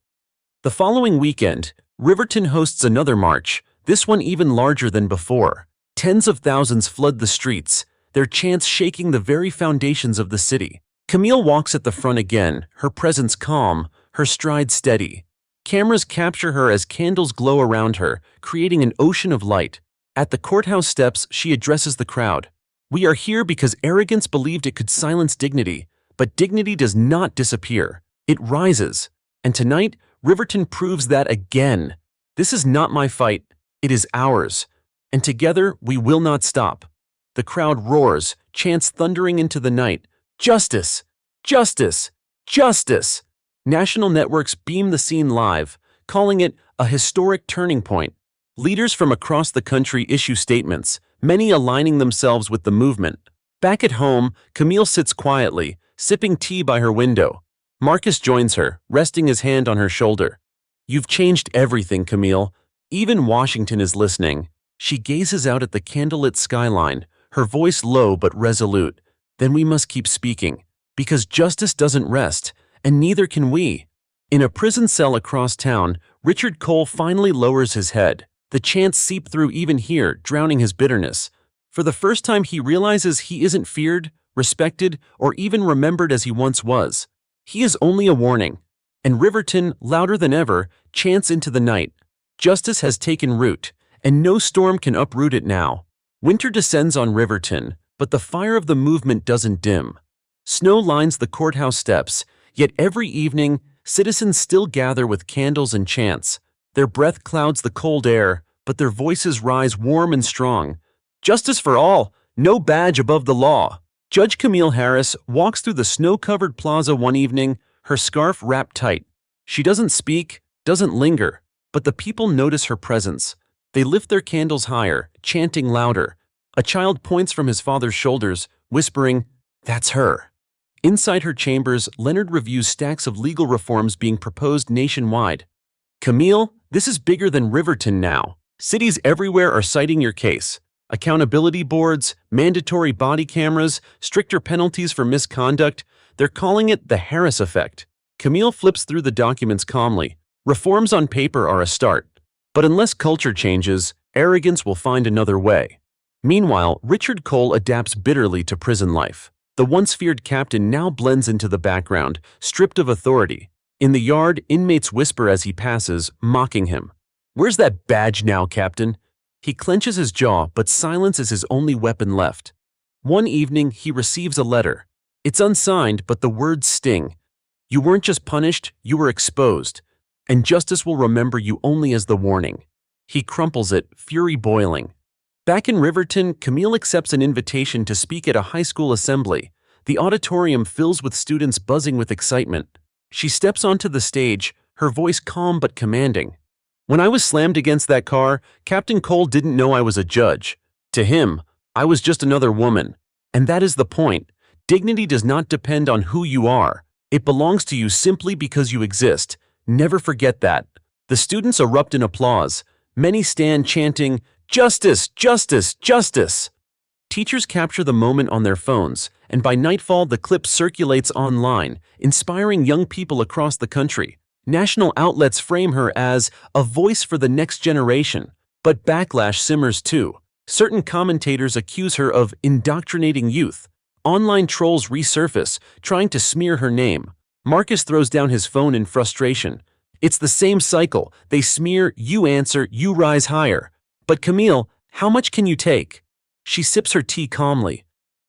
A: The following weekend, Riverton hosts another march, this one even larger than before. Tens of thousands flood the streets, their chants shaking the very foundations of the city. Camille walks at the front again, her presence calm, her stride steady. Cameras capture her as candles glow around her, creating an ocean of light. At the courthouse steps, she addresses the crowd. We are here because arrogance believed it could silence dignity, but dignity does not disappear. It rises. And tonight, Riverton proves that again. This is not my fight, it is ours. And together, we will not stop. The crowd roars, chants thundering into the night. Justice! Justice! Justice! National networks beam the scene live, calling it a historic turning point. Leaders from across the country issue statements, many aligning themselves with the movement. Back at home, Camille sits quietly, sipping tea by her window. Marcus joins her, resting his hand on her shoulder. You've changed everything, Camille. Even Washington is listening. She gazes out at the candlelit skyline, her voice low but resolute. Then we must keep speaking, because justice doesn't rest, and neither can we. In a prison cell across town, Richard Cole finally lowers his head. The chants seep through even here, drowning his bitterness. For the first time, he realizes he isn't feared, respected, or even remembered as he once was. He is only a warning. And Riverton, louder than ever, chants into the night. Justice has taken root, and no storm can uproot it now. Winter descends on Riverton, but the fire of the movement doesn't dim. Snow lines the courthouse steps, yet every evening, citizens still gather with candles and chants. Their breath clouds the cold air, but their voices rise warm and strong. Justice for all, no badge above the law. Judge Camille Harris walks through the snow-covered plaza one evening, her scarf wrapped tight. She doesn't speak, doesn't linger, but the people notice her presence. They lift their candles higher, chanting louder. A child points from his father's shoulders, whispering, "That's her." Inside her chambers, Leonard reviews stacks of legal reforms being proposed nationwide. "Camille, this is bigger than Riverton now. Cities everywhere are citing your case. Accountability boards, mandatory body cameras, stricter penalties for misconduct. They're calling it the Harris effect." Camille flips through the documents calmly. Reforms on paper are a start. But unless culture changes, arrogance will find another way. Meanwhile, Richard Cole adapts bitterly to prison life. The once feared captain now blends into the background, stripped of authority. In the yard, inmates whisper as he passes, mocking him. "Where's that badge now, Captain?" He clenches his jaw, but silence is his only weapon left. One evening, he receives a letter. It's unsigned, but the words sting. "You weren't just punished, you were exposed. And justice will remember you only as the warning." He crumples it, fury boiling. Back in Riverton, Camille accepts an invitation to speak at a high school assembly. The auditorium fills with students buzzing with excitement. She steps onto the stage, her voice calm but commanding. "When I was slammed against that car, Captain Cole didn't know I was a judge. To him, I was just another woman. And that is the point. Dignity does not depend on who you are. It belongs to you simply because you exist. Never forget that." The students erupt in applause. Many stand chanting, "Justice! Justice! Justice!" Teachers capture the moment on their phones, and by nightfall the clip circulates online, inspiring young people across the country. National outlets frame her as a voice for the next generation. But backlash simmers too. Certain commentators accuse her of indoctrinating youth. Online trolls resurface, trying to smear her name. Marcus throws down his phone in frustration. It's the same cycle. They smear, you answer, you rise higher. But Camille, how much can you take? She sips her tea calmly.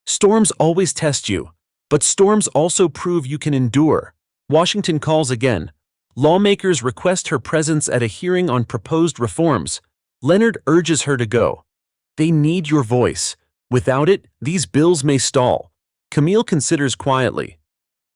A: Storms always test you, but storms also prove you can endure. Washington calls again. Lawmakers request her presence at a hearing on proposed reforms. Leonard urges her to go. They need your voice. Without it, these bills may stall. Camille considers quietly.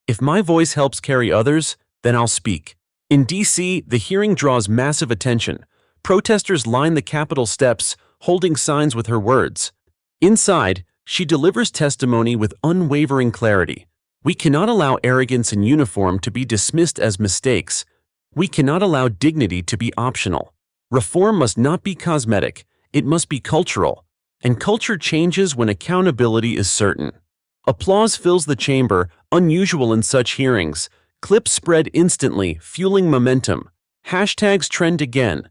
A: If my voice helps carry others, then I'll speak. In D.C., the hearing draws massive attention. Protesters line the Capitol steps, holding signs with her words. Inside, she delivers testimony with unwavering clarity. We cannot allow arrogance in uniform to be dismissed as mistakes. We cannot allow dignity to be optional. Reform must not be cosmetic, it must be cultural. And culture changes when accountability is certain. Applause fills the chamber, unusual in such hearings. Clips spread instantly, fueling momentum. Hashtags trend again.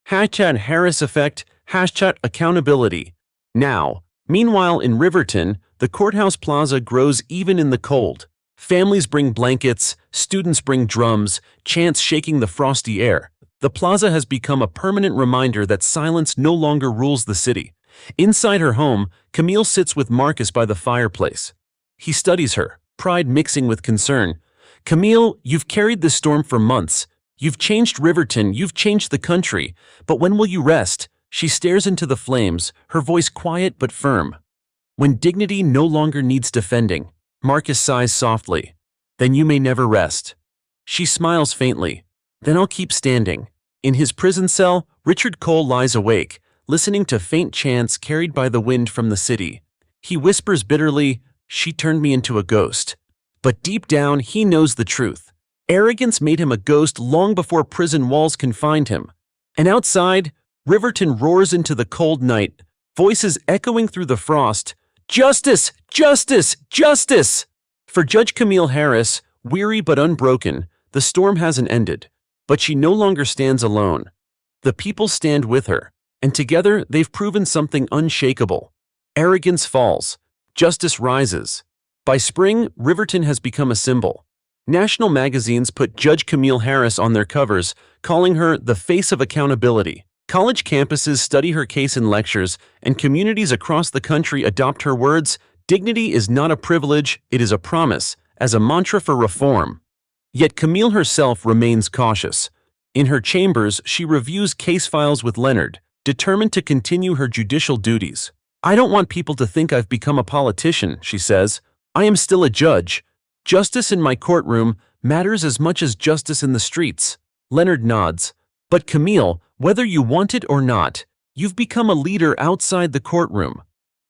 A: Hashtag Harris effect, hashtag accountability. Now, meanwhile in Riverton, the courthouse plaza grows even in the cold. Families bring blankets, students bring drums, chants shaking the frosty air. The plaza has become a permanent reminder that silence no longer rules the city. Inside her home, Camille sits with Marcus by the fireplace. He studies her, pride mixing with concern. "Camille, you've carried this storm for months. You've changed Riverton, you've changed the country. But when will you rest?" She stares into the flames, her voice quiet but firm. "When dignity no longer needs defending." Marcus sighs softly. "Then you may never rest." She smiles faintly. "Then I'll keep standing." In his prison cell, Richard Cole lies awake, listening to faint chants carried by the wind from the city. He whispers bitterly, "She turned me into a ghost." But deep down, he knows the truth. Arrogance made him a ghost long before prison walls confined him. And outside, Riverton roars into the cold night, voices echoing through the frost. "Justice! Justice! Justice!" For Judge Camille Harris, weary but unbroken, the storm hasn't ended. But she no longer stands alone. The people stand with her, and together they've proven something unshakable. Arrogance falls. Justice rises. By spring, Riverton has become a symbol. National magazines put Judge Camille Harris on their covers, calling her the face of accountability. College campuses study her case in lectures, and communities across the country adopt her words, "Dignity is not a privilege, it is a promise," as a mantra for reform. Yet Camille herself remains cautious. In her chambers, she reviews case files with Leonard, determined to continue her judicial duties. "I don't want people to think I've become a politician," she says. "I am still a judge. Justice in my courtroom matters as much as justice in the streets." Leonard nods. "But Camille, whether you want it or not, you've become a leader outside the courtroom.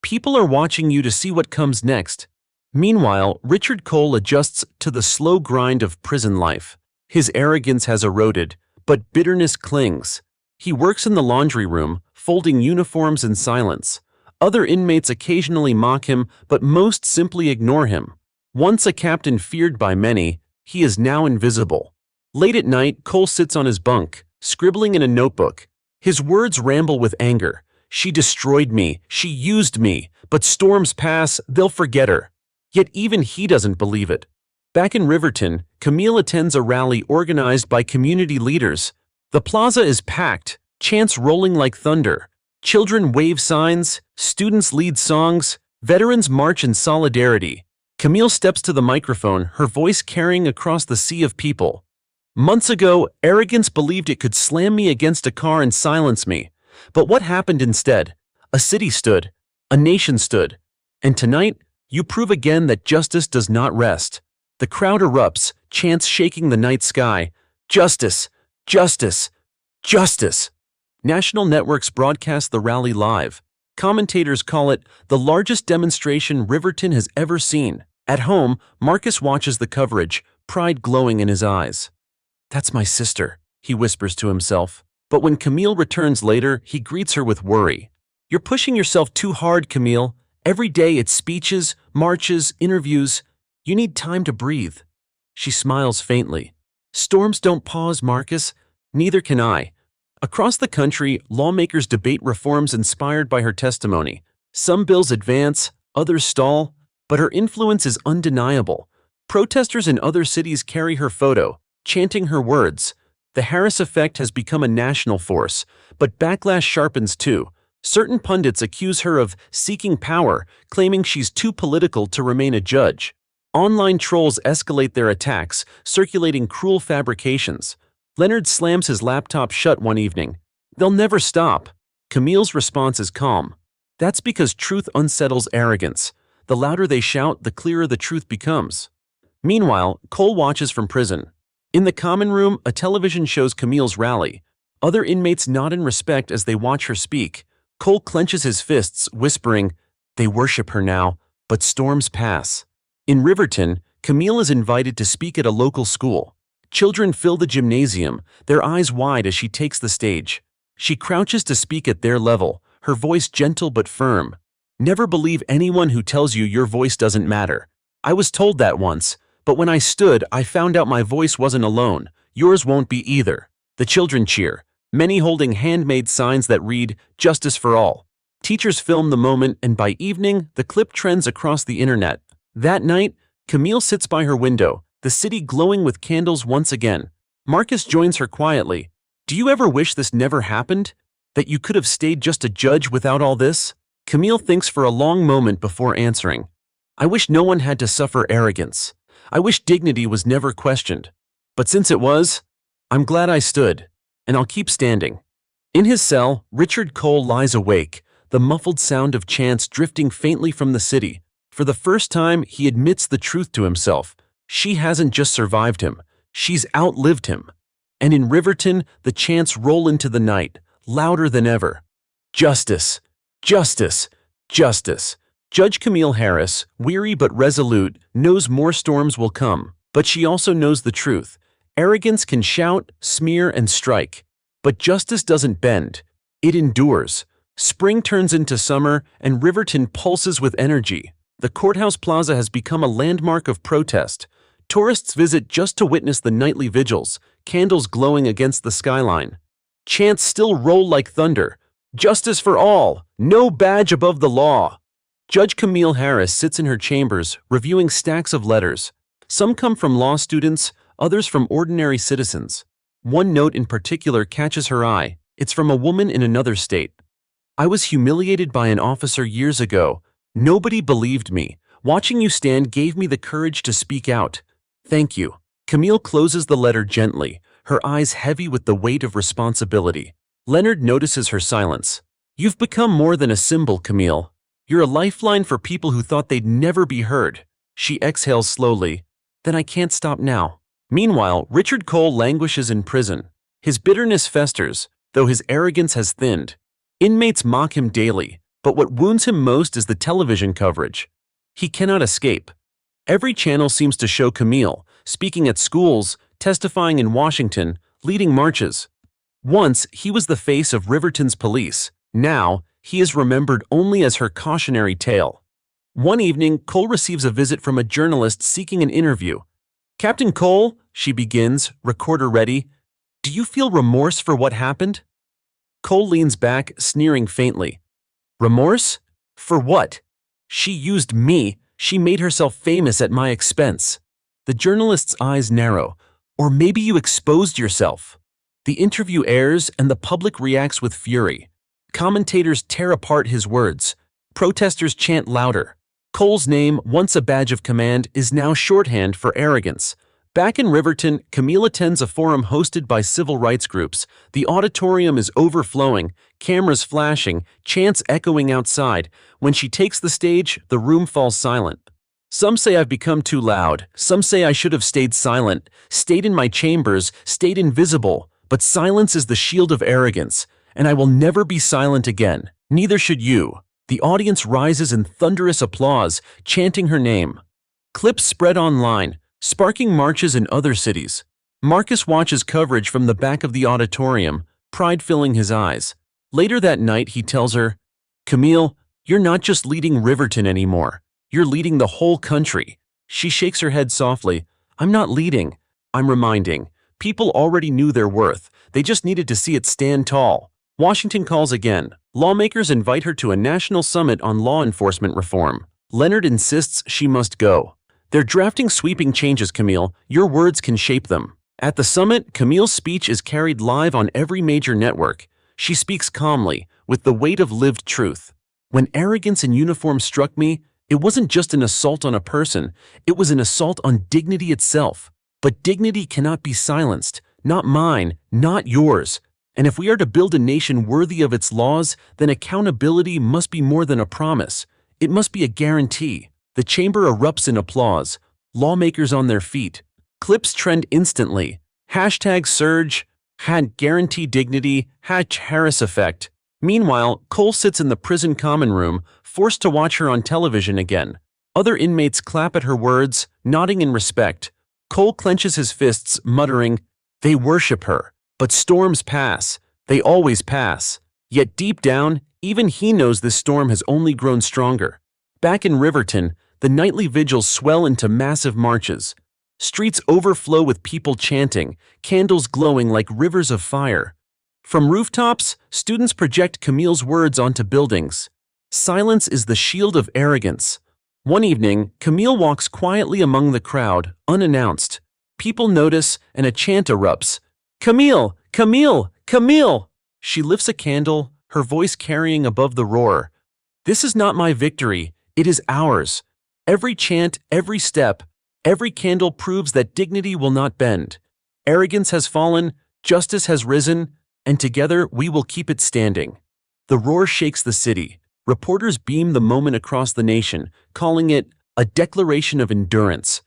A: People are watching you to see what comes next." Meanwhile, Richard Cole adjusts to the slow grind of prison life. His arrogance has eroded, but bitterness clings. He works in the laundry room, folding uniforms in silence. Other inmates occasionally mock him, but most simply ignore him. Once a captain feared by many, he is now invisible. Late at night, Cole sits on his bunk, scribbling in a notebook. His words ramble with anger. "She destroyed me, she used me, but storms pass, they'll forget her." Yet even he doesn't believe it. Back in Riverton, Camille attends a rally organized by community leaders. The plaza is packed, chants rolling like thunder. Children wave signs, students lead songs, veterans march in solidarity. Camille steps to the microphone, her voice carrying across the sea of people. "Months ago, arrogance believed it could slam me against a car and silence me. But what happened instead? A city stood. A nation stood. And tonight, you prove again that justice does not rest." The crowd erupts, chants shaking the night sky. "Justice! Justice! Justice!" National networks broadcast the rally live. Commentators call it the largest demonstration Riverton has ever seen. At home, Marcus watches the coverage, pride glowing in his eyes. "That's my sister," he whispers to himself. But when Camille returns later, he greets her with worry. "You're pushing yourself too hard, Camille. Every day it's speeches, marches, interviews. You need time to breathe." She smiles faintly. "Storms don't pause, Marcus. Neither can I." Across the country, lawmakers debate reforms inspired by her testimony. Some bills advance, others stall, but her influence is undeniable. Protesters in other cities carry her photo, chanting her words. The Harris effect has become a national force, but backlash sharpens too. Certain pundits accuse her of seeking power, claiming she's too political to remain a judge. Online trolls escalate their attacks, circulating cruel fabrications. Leonard slams his laptop shut one evening. "They'll never stop." Camille's response is calm. "That's because truth unsettles arrogance. The louder they shout, the clearer the truth becomes." Meanwhile, Cole watches from prison. In the common room, a television shows Camille's rally. Other inmates nod in respect as they watch her speak. Cole clenches his fists, whispering, "They worship her now, but storms pass." In Riverton, Camille is invited to speak at a local school. Children fill the gymnasium, their eyes wide as she takes the stage. She crouches to speak at their level, her voice gentle but firm. "Never believe anyone who tells you your voice doesn't matter. I was told that once, but when I stood, I found out my voice wasn't alone. Yours won't be either." The children cheer, many holding handmade signs that read, "Justice for all." Teachers film the moment, and by evening, the clip trends across the internet. That night, Camille sits by her window, the city glowing with candles once again. Marcus joins her quietly. "Do you ever wish this never happened? That you could have stayed just a judge without all this?" Camille thinks for a long moment before answering. "I wish no one had to suffer arrogance. I wish dignity was never questioned. But since it was, I'm glad I stood, and I'll keep standing." In his cell, Richard Cole lies awake, the muffled sound of chants drifting faintly from the city. For the first time, he admits the truth to himself. She hasn't just survived him, she's outlived him. And in Riverton, the chants roll into the night, louder than ever. "Justice! Justice! Justice!" Judge Camille Harris, weary but resolute, knows more storms will come, but she also knows the truth. Arrogance can shout, smear, and strike. But justice doesn't bend. It endures. Spring turns into summer, and Riverton pulses with energy. The courthouse plaza has become a landmark of protest. Tourists visit just to witness the nightly vigils, candles glowing against the skyline. Chants still roll like thunder. "Justice for all! No badge above the law!" Judge Camille Harris sits in her chambers, reviewing stacks of letters. Some come from law students, others from ordinary citizens. One note in particular catches her eye. It's from a woman in another state. "I was humiliated by an officer years ago. Nobody believed me. Watching you stand gave me the courage to speak out. Thank you." Camille closes the letter gently, her eyes heavy with the weight of responsibility. Leonard notices her silence. "You've become more than a symbol, Camille. You're a lifeline for people who thought they'd never be heard." She exhales slowly. "Then I can't stop now." Meanwhile, Richard Cole languishes in prison. His bitterness festers, though his arrogance has thinned. Inmates mock him daily, but what wounds him most is the television coverage. He cannot escape. Every channel seems to show Camille, speaking at schools, testifying in Washington, leading marches. Once, he was the face of Riverton's police. Now, he is remembered only as her cautionary tale. One evening, Cole receives a visit from a journalist seeking an interview. "Captain Cole," she begins, recorder ready, "do you feel remorse for what happened?" Cole leans back, sneering faintly. "Remorse? For what? She used me. She made herself famous at my expense." The journalist's eyes narrow. "Or maybe you exposed yourself." The interview airs and the public reacts with fury. Commentators tear apart his words. Protesters chant louder. Cole's name, once a badge of command, is now shorthand for arrogance. Back in Riverton, Camille attends a forum hosted by civil rights groups. The auditorium is overflowing, cameras flashing, chants echoing outside. When she takes the stage, the room falls silent. "Some say I've become too loud. Some say I should have stayed silent, stayed in my chambers, stayed invisible. But silence is the shield of arrogance, and I will never be silent again. Neither should you." The audience rises in thunderous applause, chanting her name. Clips spread online, sparking marches in other cities. Marcus watches coverage from the back of the auditorium, pride filling his eyes. Later that night, he tells her, "Camille, you're not just leading Riverton anymore. You're leading the whole country." She shakes her head softly. "I'm not leading. I'm reminding. People already knew their worth. They just needed to see it stand tall." Washington calls again. Lawmakers invite her to a national summit on law enforcement reform. Leonard insists she must go. "They're drafting sweeping changes, Camille. Your words can shape them." At the summit, Camille's speech is carried live on every major network. She speaks calmly, with the weight of lived truth. "When arrogance in uniform struck me, it wasn't just an assault on a person, it was an assault on dignity itself. But dignity cannot be silenced. Not mine, not yours. And if we are to build a nation worthy of its laws, then accountability must be more than a promise. It must be a guarantee." The chamber erupts in applause. Lawmakers on their feet. Clips trend instantly. Hashtag surge, #guarantee dignity, #Harris effect. Meanwhile, Cole sits in the prison common room, forced to watch her on television again. Other inmates clap at her words, nodding in respect. Cole clenches his fists, muttering, "They worship her." But storms pass. They always pass. Yet deep down, even he knows this storm has only grown stronger. Back in Riverton, the nightly vigils swell into massive marches. Streets overflow with people chanting, candles glowing like rivers of fire. From rooftops, students project Camille's words onto buildings. Silence is the shield of arrogance. One evening, Camille walks quietly among the crowd, unannounced. People notice, and a chant erupts. "Camille! Camille! Camille!" She lifts a candle, her voice carrying above the roar. "This is not my victory, it is ours." Every chant, every step, every candle proves that dignity will not bend. Arrogance has fallen, justice has risen, and together we will keep it standing. The roar shakes the city. Reporters beam the moment across the nation, calling it a declaration of endurance.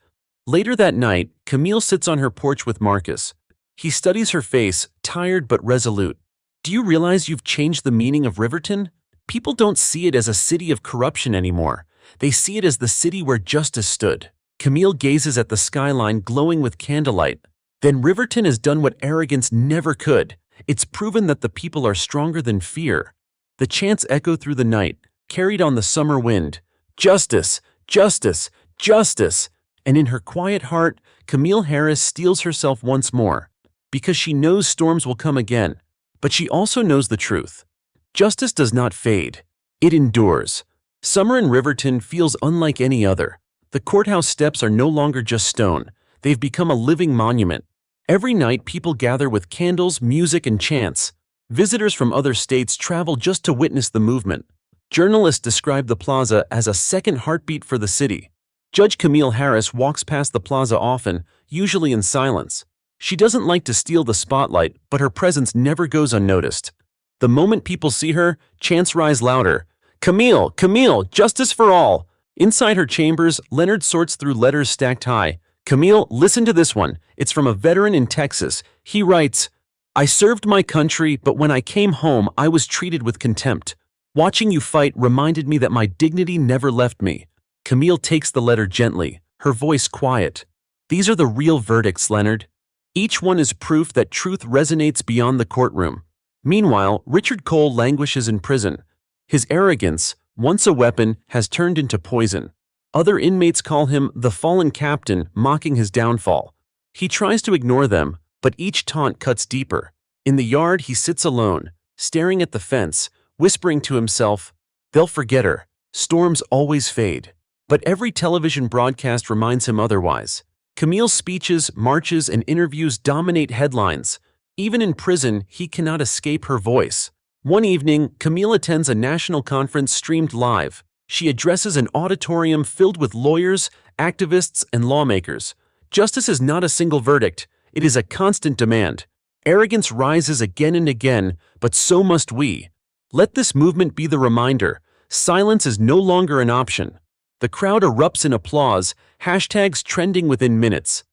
A: Later that night, Camille sits on her porch with Marcus. He studies her face, tired but resolute. "Do you realize you've changed the meaning of Riverton? People don't see it as a city of corruption anymore. They see it as the city where justice stood." Camille gazes at the skyline glowing with candlelight. "Then Riverton has done what arrogance never could. It's proven that the people are stronger than fear." The chants echo through the night, carried on the summer wind. "Justice! Justice! Justice!" And in her quiet heart, Camille Harris steels herself once more. Because she knows storms will come again. But she also knows the truth. Justice does not fade. It endures. Summer in Riverton feels unlike any other. The courthouse steps are no longer just stone. They've become a living monument. Every night, people gather with candles, music, and chants. Visitors from other states travel just to witness the movement. Journalists describe the plaza as a second heartbeat for the city. Judge Camille Harris walks past the plaza often, usually in silence. She doesn't like to steal the spotlight, but her presence never goes unnoticed. The moment people see her, chants rise louder. "Camille! Camille! Justice for all!" Inside her chambers, Leonard sorts through letters stacked high. "Camille, listen to this one. It's from a veteran in Texas. He writes, 'I served my country, but when I came home, I was treated with contempt. Watching you fight reminded me that my dignity never left me.'" Camille takes the letter gently, her voice quiet. "These are the real verdicts, Leonard. Each one is proof that truth resonates beyond the courtroom." Meanwhile, Richard Cole languishes in prison. His arrogance, once a weapon, has turned into poison. Other inmates call him the fallen captain, mocking his downfall. He tries to ignore them, but each taunt cuts deeper. In the yard, he sits alone, staring at the fence, whispering to himself, "They'll forget her. Storms always fade." But every television broadcast reminds him otherwise. Camille's speeches, marches, and interviews dominate headlines. Even in prison, he cannot escape her voice. One evening, Camille attends a national conference streamed live. She addresses an auditorium filled with lawyers, activists, and lawmakers. Justice is not a single verdict. It is a constant demand. Arrogance rises again and again, but so must we. Let this movement be the reminder. Silence is no longer an option. The crowd erupts in applause, hashtags trending within minutes.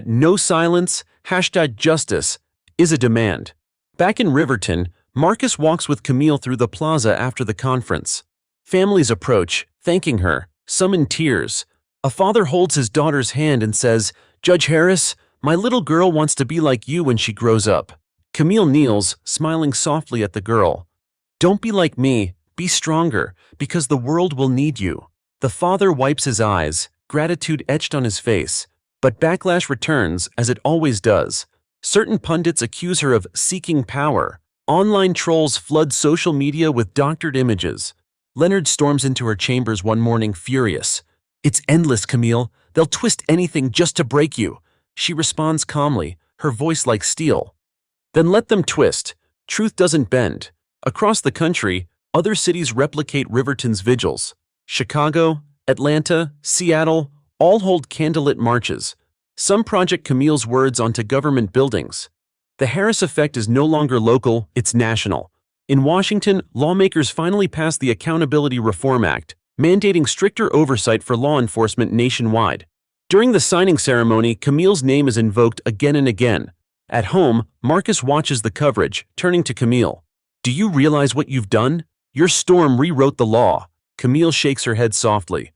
A: #No silence, #justice is a demand. Back in Riverton, Marcus walks with Camille through the plaza after the conference. Families approach, thanking her, some in tears. A father holds his daughter's hand and says, "Judge Harris, my little girl wants to be like you when she grows up." Camille kneels, smiling softly at the girl. "Don't be like me, be stronger, because the world will need you." The father wipes his eyes, gratitude etched on his face. But backlash returns, as it always does. Certain pundits accuse her of seeking power. Online trolls flood social media with doctored images. Leonard storms into her chambers one morning furious. "It's endless, Camille. They'll twist anything just to break you." She responds calmly, her voice like steel. "Then let them twist. Truth doesn't bend." Across the country, other cities replicate Riverton's vigils. Chicago, Atlanta, Seattle, all hold candlelit marches. Some project Camille's words onto government buildings. The Harris effect is no longer local, it's national. In Washington, lawmakers finally passed the Accountability Reform Act, mandating stricter oversight for law enforcement nationwide. During the signing ceremony, Camille's name is invoked again and again. At home, Marcus watches the coverage, turning to Camille. "Do you realize what you've done? Your storm rewrote the law." Camille shakes her head softly.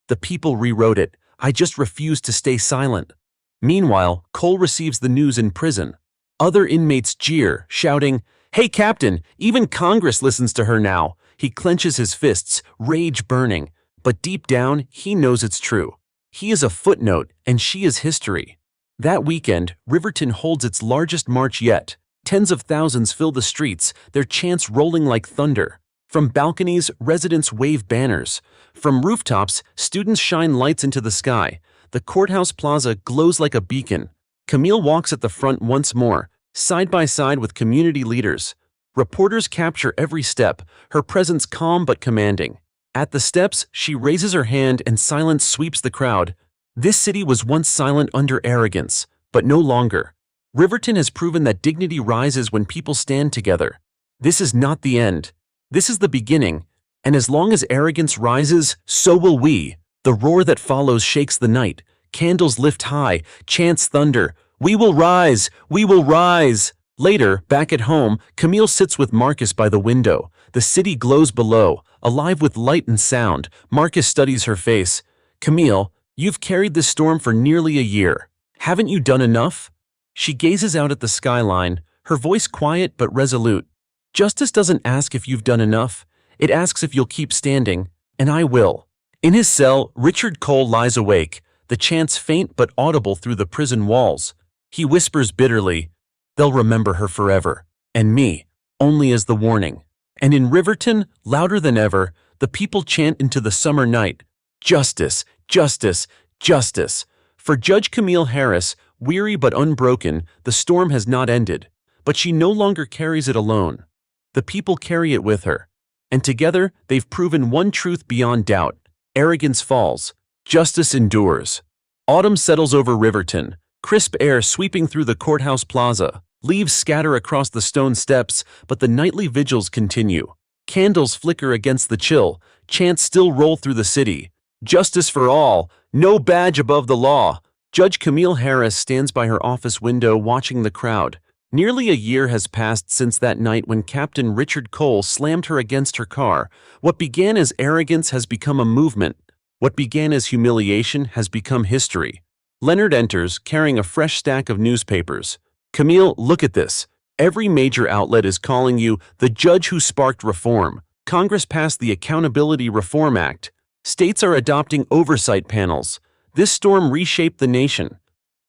A: "The people rewrote it. I just refused to stay silent." Meanwhile, Cole receives the news in prison. Other inmates jeer, shouting, "Hey, Captain, even Congress listens to her now." He clenches his fists, rage burning. But deep down, he knows it's true. He is a footnote, and she is history. That weekend, Riverton holds its largest march yet. Tens of thousands fill the streets, their chants rolling like thunder. From balconies, residents wave banners. From rooftops, students shine lights into the sky. The courthouse plaza glows like a beacon. Camille walks at the front once more, side by side with community leaders. Reporters capture every step, her presence calm but commanding. At the steps, she raises her hand and silence sweeps the crowd. This city was once silent under arrogance, but no longer. Riverton has proven that dignity rises when people stand together. This is not the end. This is the beginning, and as long as arrogance rises, so will we. The roar that follows shakes the night. Candles lift high, chants thunder. "We will rise! We will rise!" Later, back at home, Camille sits with Marcus by the window. The city glows below, alive with light and sound. Marcus studies her face. "Camille, you've carried this storm for nearly a year. Haven't you done enough?" She gazes out at the skyline, her voice quiet but resolute. "Justice doesn't ask if you've done enough. It asks if you'll keep standing, and I will." In his cell, Richard Cole lies awake, the chants faint but audible through the prison walls. He whispers bitterly, "They'll remember her forever, and me, only as the warning." And in Riverton, louder than ever, the people chant into the summer night, Justice, justice, justice. For Judge Camille Harris, weary but unbroken, the storm has not ended. But she no longer carries it alone. The people carry it with her. And together, they've proven one truth beyond doubt. Arrogance falls. Justice endures. Autumn settles over Riverton. Crisp air sweeping through the courthouse plaza. Leaves scatter across the stone steps, but the nightly vigils continue. Candles flicker against the chill. Chants still roll through the city. Justice for all. No badge above the law. Judge Camille Harris stands by her office window watching the crowd. Nearly a year has passed since that night when Captain Richard Cole slammed her against her car. What began as arrogance has become a movement. What began as humiliation has become history. Leonard enters, carrying a fresh stack of newspapers. Camille, look at this. Every major outlet is calling you the judge who sparked reform. Congress passed the Accountability Reform Act. States are adopting oversight panels. This storm reshaped the nation.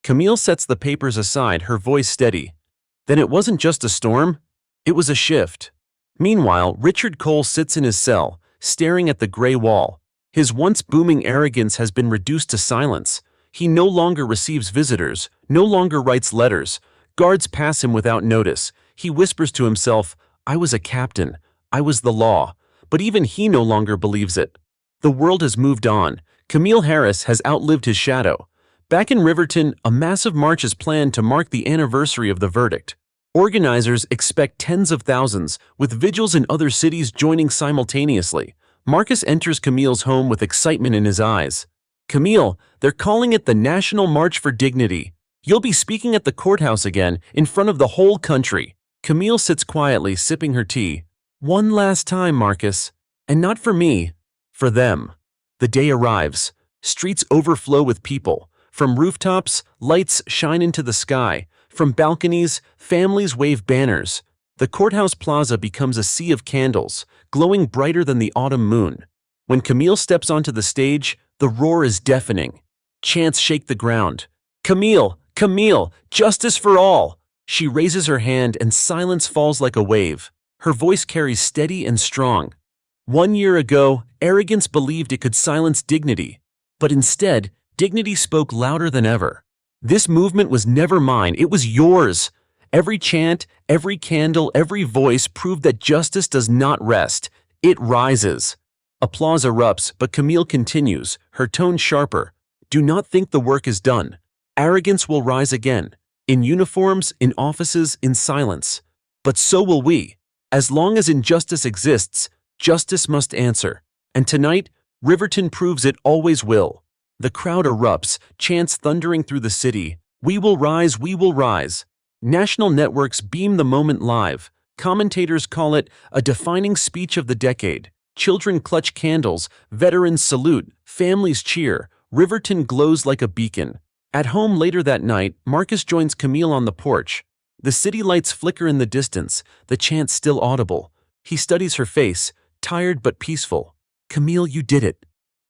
A: Camille sets the papers aside, her voice steady. Then it wasn't just a storm, it was a shift. Meanwhile, Richard Cole sits in his cell, staring at the gray wall. His once booming arrogance has been reduced to silence. He no longer receives visitors, no longer writes letters. Guards pass him without notice. He whispers to himself, I was a captain, I was the law. But even he no longer believes it. The world has moved on. Camille Harris has outlived his shadow. Back in Riverton, a massive march is planned to mark the anniversary of the verdict. Organizers expect tens of thousands, with vigils in other cities joining simultaneously. Marcus enters Camille's home with excitement in his eyes. Camille, they're calling it the National March for Dignity. You'll be speaking at the courthouse again, in front of the whole country. Camille sits quietly, sipping her tea. One last time, Marcus. And not for me, for them. The day arrives. Streets overflow with people. From rooftops, lights shine into the sky. From balconies, families wave banners. The courthouse plaza becomes a sea of candles, glowing brighter than the autumn moon. When Camille steps onto the stage, the roar is deafening. Chants shake the ground. Camille, Camille, justice for all! She raises her hand and silence falls like a wave. Her voice carries steady and strong. 1 year ago, arrogance believed it could silence dignity. But instead, dignity spoke louder than ever. This movement was never mine, it was yours. Every chant, every candle, every voice proved that justice does not rest. It rises. Applause erupts, but Camille continues, her tone sharper. Do not think the work is done. Arrogance will rise again. In uniforms, in offices, in silence. But so will we. As long as injustice exists, justice must answer. And tonight, Riverton proves it always will. The crowd erupts, chants thundering through the city. We will rise, we will rise. National networks beam the moment live. Commentators call it a defining speech of the decade. Children clutch candles, veterans salute, families cheer. Riverton glows like a beacon. At home later that night, Marcus joins Camille on the porch. The city lights flicker in the distance, the chant still audible. He studies her face, tired but peaceful. Camille, you did it.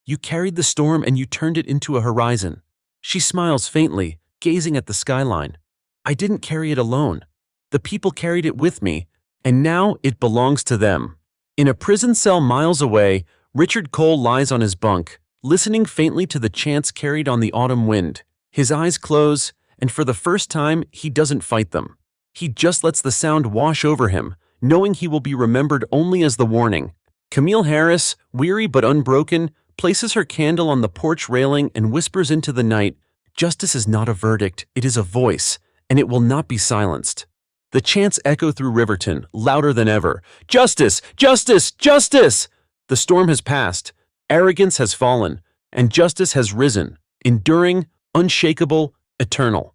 A: You carried the storm and you turned it into a horizon. She smiles faintly, gazing at the skyline. I didn't carry it alone. The people carried it with me, and now it belongs to them. In a prison cell miles away, Richard Cole lies on his bunk, listening faintly to the chants carried on the autumn wind. His eyes close, and for the first time, he doesn't fight them. He just lets the sound wash over him, knowing he will be remembered only as the warning. Camille Harris, weary but unbroken, places her candle on the porch railing and whispers into the night, justice is not a verdict, it is a voice, and it will not be silenced. The chants echo through Riverton, louder than ever. Justice! Justice! Justice! The storm has passed, arrogance has fallen, and justice has risen, enduring, unshakable, eternal.